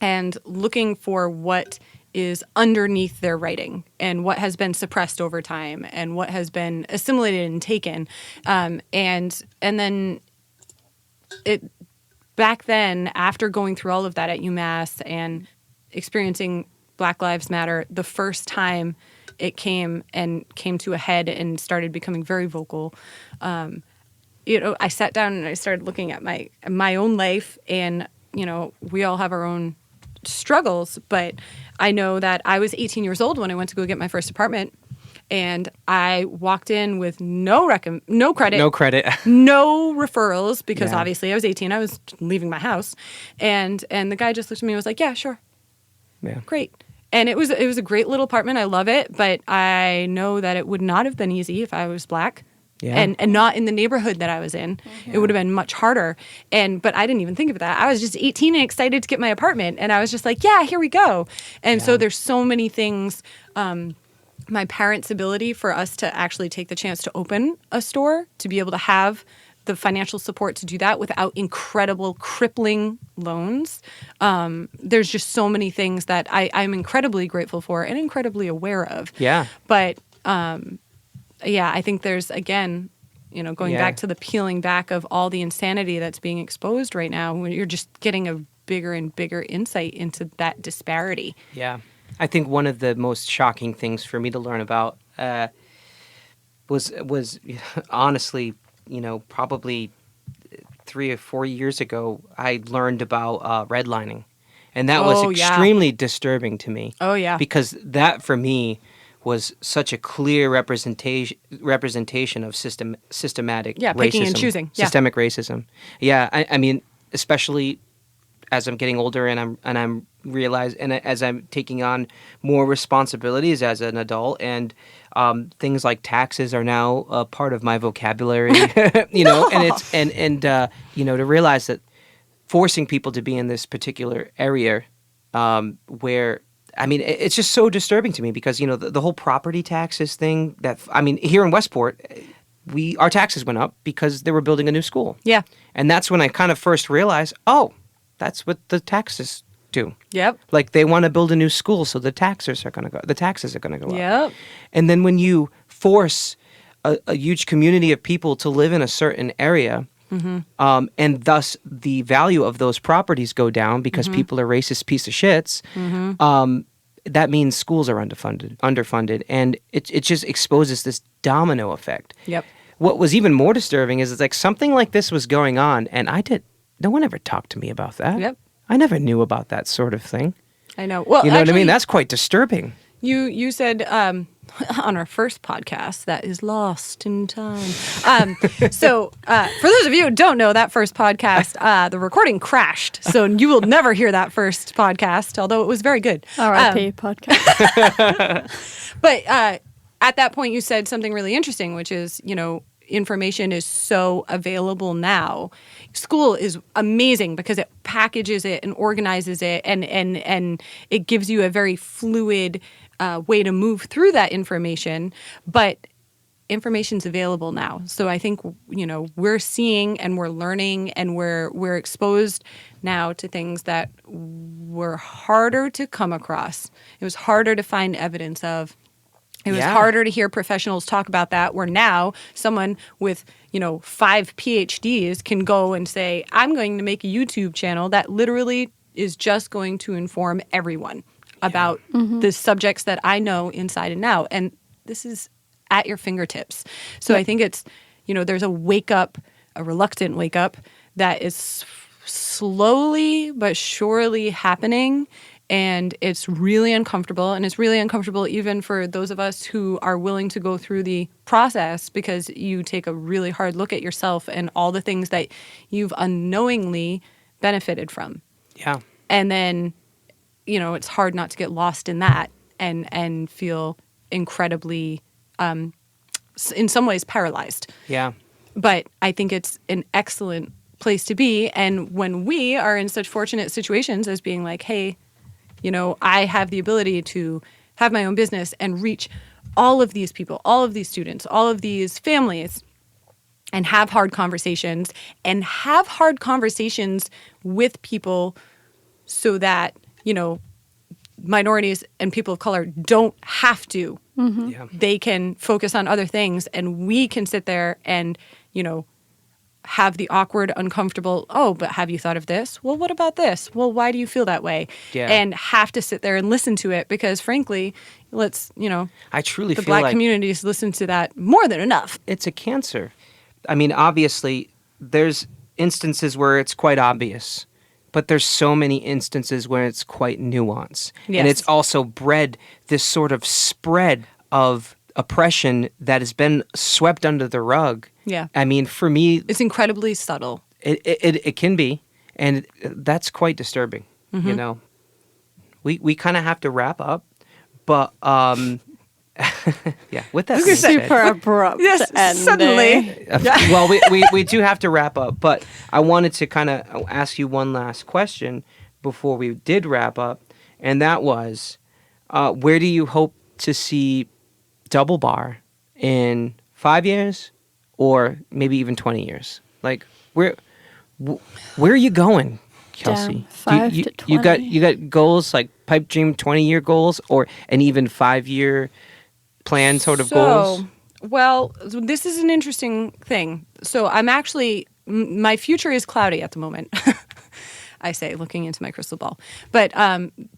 and looking for what is underneath their writing and what has been suppressed over time and what has been assimilated and taken. And then back then, after going through all of that at UMass and experiencing Black Lives Matter, the first time it came to a head and started becoming very vocal, I sat down and I started looking at my own life, and we all have our own struggles, but I know that I was 18 years old when I went to go get my first apartment, and I walked in with no credit, No credit. no referrals, because Yeah. obviously I was 18, I was leaving my house, and the guy just looked at me and was like, "Yeah, sure, Yeah. great." And it was a great little apartment. I love it, but I know that it would not have been easy if I was Black. Yeah. And not in the neighborhood that I was in. It would have been much harder. But I didn't even think of that. I was just 18 and excited to get my apartment. And I was just like, yeah, here we go. And so there's so many things. My parents' ability for us to actually take the chance to open a store, to be able to have the financial support to do that without incredible crippling loans. There's just so many things that I'm incredibly grateful for and incredibly aware of. Yeah. But yeah, I think there's, again, going Yeah. back to the peeling back of all the insanity that's being exposed right now, when you're just getting a bigger and bigger insight into that disparity. Yeah. I think one of the most shocking things for me to learn about was honestly, probably 3 or 4 years ago, I learned about redlining. And that was Oh, yeah. extremely disturbing to me. Oh, yeah. Because that, for me, was such a clear representation of systematic Yeah, racism. picking and choosing. Yeah. Systemic racism. Yeah, I mean, especially as I'm getting older and I'm realizing, and as I'm taking on more responsibilities as an adult, and things like taxes are now a part of my vocabulary, and it's to realize that forcing people to be in this particular area where, I mean, it's just so disturbing to me because, the whole property taxes thing here in Westport, our taxes went up because they were building a new school. Yeah. And that's when I kind of first realized, oh, that's what the taxes do. Yep. Like they want to build a new school, so the taxes are going to go up. Yep. And then when you force a huge community of people to live in a certain area, and thus the value of those properties go down because people are racist piece of shits, that means schools are underfunded, and it just exposes this domino effect. Yep. What was even more disturbing is it's like something like this was going on, and no one ever talked to me about that. Yep. I never knew about that sort of thing. I know. Well, You know what I actually, mean? That's quite disturbing. You said on our first podcast that is lost in time. So for those of you who don't know, that first podcast, the recording crashed, so you will never hear that first podcast, although it was very good. R.I.P. podcast. But at that point, you said something really interesting, which is, information is so available now. School is amazing because it packages it and organizes it, and it gives you a very fluid way to move through that information. But information's available now, so I think we're seeing and we're learning and we're exposed now to things that were harder to come across. It was harder to find evidence of. It was harder to hear professionals talk about that, where now someone with, 5 PhDs can go and say, I'm going to make a YouTube channel that literally is just going to inform everyone about the subjects that I know inside and out. And this is at your fingertips. So I think it's, there's a reluctant wake up that is slowly but surely happening. And it's really uncomfortable, and it's really uncomfortable even for those of us who are willing to go through the process, because you take a really hard look at yourself and all the things that you've unknowingly benefited from. Yeah. And then, it's hard not to get lost in that and feel incredibly, in some ways, paralyzed. Yeah. But I think it's an excellent place to be. And when we are in such fortunate situations as being like, hey, I have the ability to have my own business and reach all of these people, all of these students, all of these families, and have hard conversations with people so that, minorities and people of color don't have to. Yeah. They can focus on other things, and we can sit there and, have the awkward, uncomfortable, oh, but have you thought of this? Well, what about this? Well, why do you feel that way? Yeah. And have to sit there and listen to it because, frankly, I truly the feel Black like communities listen to that more than enough. it's a cancer. I mean, obviously, there's instances where it's quite obvious, but there's so many instances where it's quite nuanced. Yes. And it's also bred this sort of spread of oppression that has been swept under the rug. Yeah. I mean, for me, It's incredibly subtle. it can be, and that's quite disturbing. We kind of have to wrap up, but yeah. With that being said, Super abrupt Yes, ending. suddenly. well, we do have to wrap up, but I wanted to kind of ask you one last question before we did wrap up, and that was, where do you hope to see Double Bar in 5 years, or maybe even 20 years? Like, where are you going, Kelsey? Damn, 5 you, to you got 20. you got goals like pipe dream 20-year goals, or an even 5-year plan sort of goals? Well, this is an interesting thing. So I'm actually, my future is cloudy at the moment. I say, looking into my crystal ball. But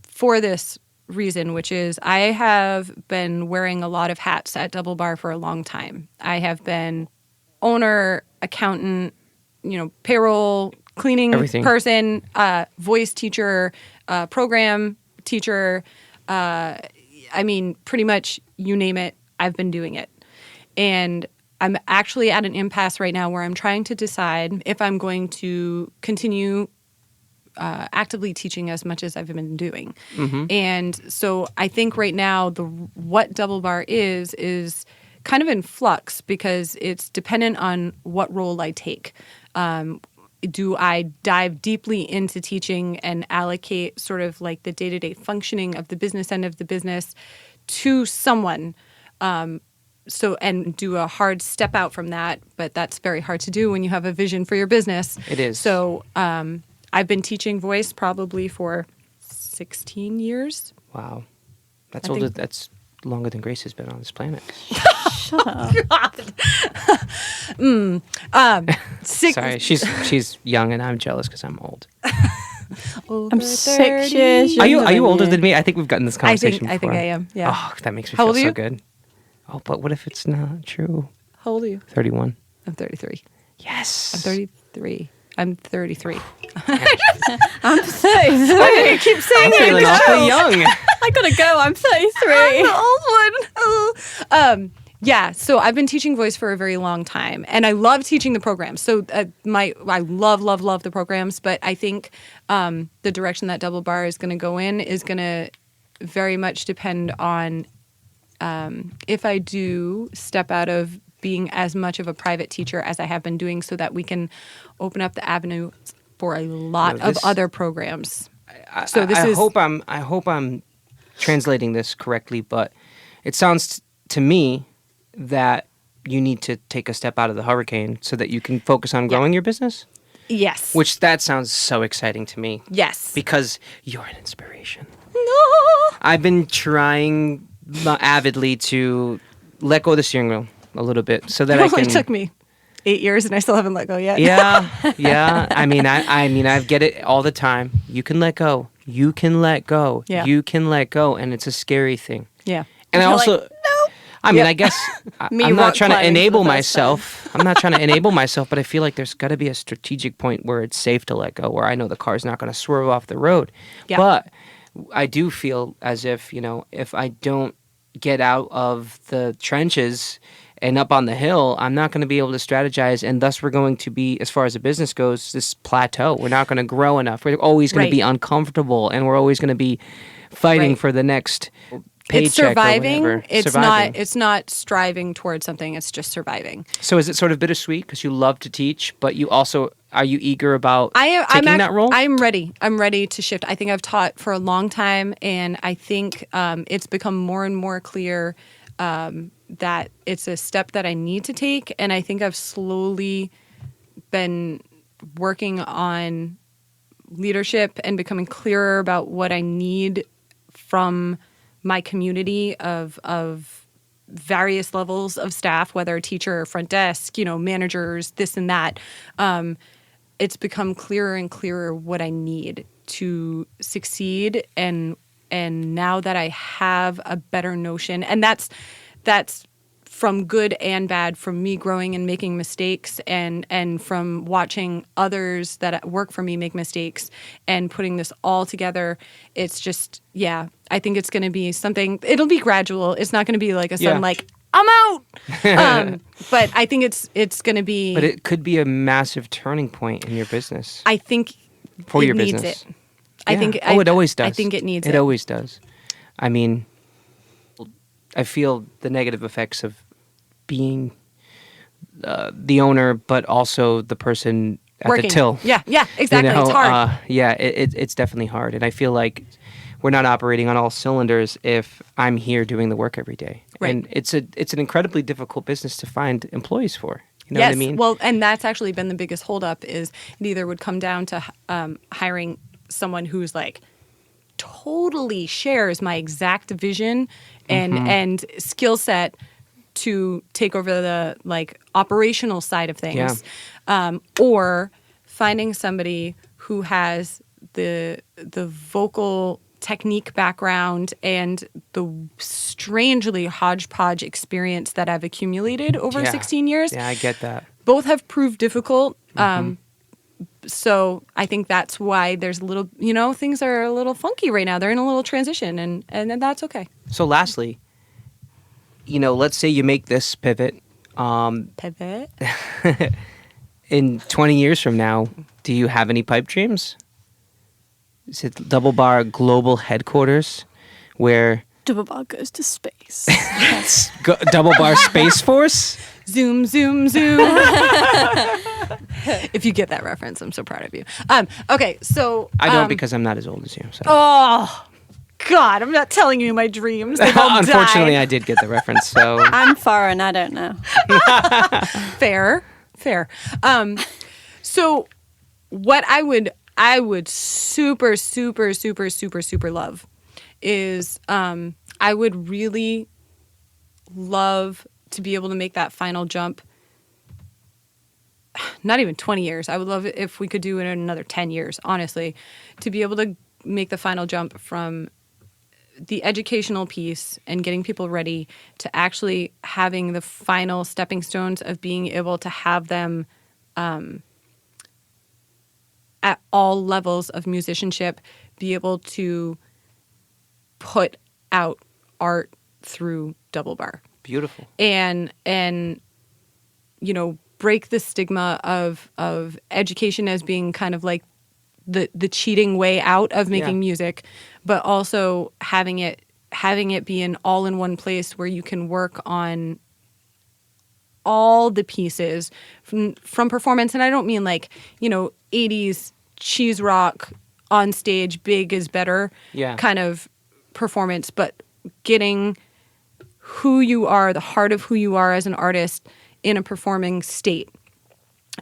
for this reason, which is I have been wearing a lot of hats at Double Bar for a long time. I have been owner, accountant, payroll, cleaning Everything. person, voice teacher, program teacher. I mean, pretty much you name it, I've been doing it. And I'm actually at an impasse right now where I'm trying to decide if I'm going to continue actively teaching as much as I've been doing. And so I think right now what Double Bar is kind of in flux because it's dependent on what role I take. Do I dive deeply into teaching and allocate sort of like the day-to-day functioning of the business end of the business to someone? And do a hard step out from that, but that's very hard to do when you have a vision for your business. It is. So I've been teaching voice probably for 16 years. Wow. I think- That's longer than Grace has been on this planet. Shut up. Sorry, she's young and I'm jealous because I'm old. I'm 6 years Are you younger than older than me? I think we've gotten this I conversation think before. I am. Yeah. Oh, that makes me How feel old are so you? good. Oh, but what if it's not true? How old are you? 31. I'm 33. Yes. I'm 33. I'm 33. I'm 33. Why do you keep saying I'm feeling awfully young. I gotta go. I'm 33. old one. Yeah, so I've been teaching voice for a very long time, and I love teaching the programs. So I love the programs, but I think the direction that Double Bar is going to go in is going to very much depend on if I do step out of being as much of a private teacher as I have been doing, so that we can open up the avenue for a lot of other programs. So this I is hope I'm translating this correctly, but it sounds to me that you need to take a step out of the hurricane so that you can focus on growing your business. yes, Which that sounds so exciting to me yes. because you're an inspiration. No. I've been trying avidly to let go of the steering wheel a little bit so that It I only can. took me 8 years, and I still haven't let go yet. Yeah. I mean, I get it all the time. You can let go. You can let go. Yeah. You can let go, and it's a scary thing. Yeah. And I You're also, like, no. I mean, Yep. I guess Me I'm rock not trying to climbing for the enable first myself. I'm not trying to enable myself, but I feel like there's got to be a strategic point where it's safe to let go, where I know the car's not going to swerve off the road. Yeah. But I do feel as if, if I don't get out of the trenches and up on the hill, I'm not going to be able to strategize, and thus we're going to be, as far as the business goes, this plateau. We're not going to grow enough. We're always going Right. to be uncomfortable, and we're always going to be fighting Right. for the next paycheck It's surviving. or whatever. It's Surviving. not. It's not striving towards something. It's just surviving. So is it sort of bittersweet because you love to teach, but you also are you eager about I'm taking that role? I'm ready. I'm ready to shift. I think I've taught for a long time, and I think it's become more and more clear that it's a step that I need to take. And I think I've slowly been working on leadership and becoming clearer about what I need from my community of various levels of staff, whether teacher, front desk, managers, this and that. It's become clearer and clearer what I need to succeed, and now that I have a better notion, and that's from good and bad, from me growing and making mistakes, and from watching others that work for me make mistakes and putting this all together. It's just, I think it's going to be something, it'll be gradual. It's not going to be like a sudden, like, I'm out. But I think it's going to be. But it could be a massive turning point in your business. I think For it your needs business. it. I Yeah. think. it always does. I think it needs it. It always does. I mean, I feel the negative effects of being the owner, but also the person at Working. the till. Yeah, exactly. It's hard. It's definitely hard, and I feel like we're not operating on all cylinders if I'm here doing the work every day. Right. And it's an incredibly difficult business to find employees for. You know yes. what I mean? Well, and that's actually been the biggest holdup is it either would come down to hiring someone who's like totally shares my exact vision and skill set to take over the like operational side of things, or finding somebody who has the vocal technique background and the strangely hodgepodge experience that I've accumulated over 16 years. Yeah, I get that. Both have proved difficult. So I think that's why there's a little, things are a little funky right now. They're in a little transition, and that's okay. So lastly, let's say you make this pivot. Pivot. In 20 years from now, do you have any pipe dreams? Is it Double Bar global headquarters where Double Bar goes to space. Double Bar Space Force? Zoom, zoom, zoom. If you get that reference, I'm so proud of you. Okay, so I don't because I'm not as old as you. So. Oh God, I'm not telling you my dreams. They've all Unfortunately, died. I did get the reference. So I'm foreign, I don't know. Fair. So what I would super love is I would really love to be able to make that final jump. Not even 20 years. I would love it if we could do it in another 10 years, honestly, to be able to make the final jump from the educational piece and getting people ready to actually having the final stepping stones of being able to have them at all levels of musicianship, be able to put out art through Double Bar. beautiful. And break the stigma of education as being kind of like the cheating way out of making music, but also having it be an all in one place where you can work on all the pieces from performance. And I don't mean like 80s cheese rock on stage, big is better kind of performance, but getting who you are, the heart of who you are as an artist in a performing state,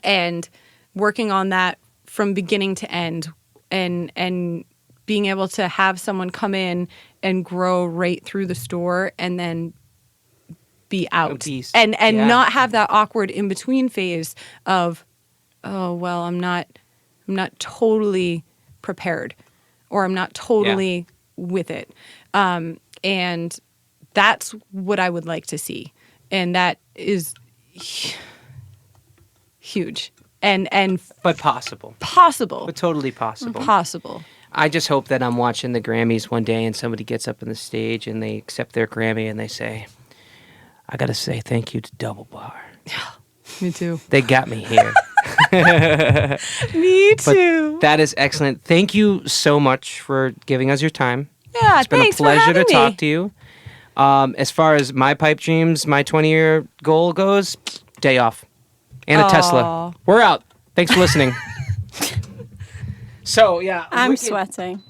and working on that from beginning to end, and being able to have someone come in and grow right through the store and then be out, and not have that awkward in between phase of, oh well, I'm not totally prepared, or I'm not totally with it, and that's what I would like to see, and that is huge and But possible. Possible. But totally possible. Possible. I just hope that I'm watching the Grammys one day and somebody gets up on the stage and they accept their Grammy and they say, I got to say thank you to Double Bar. Me too. They got me here. Me too. But that is excellent. Thank you so much for giving us your time. Yeah, It's been thanks a pleasure for having to talk me. to you. As far as my pipe dreams, my 20-year goal goes, day off. And a Tesla. We're out. Thanks for listening. So, yeah. I'm wicked- sweating.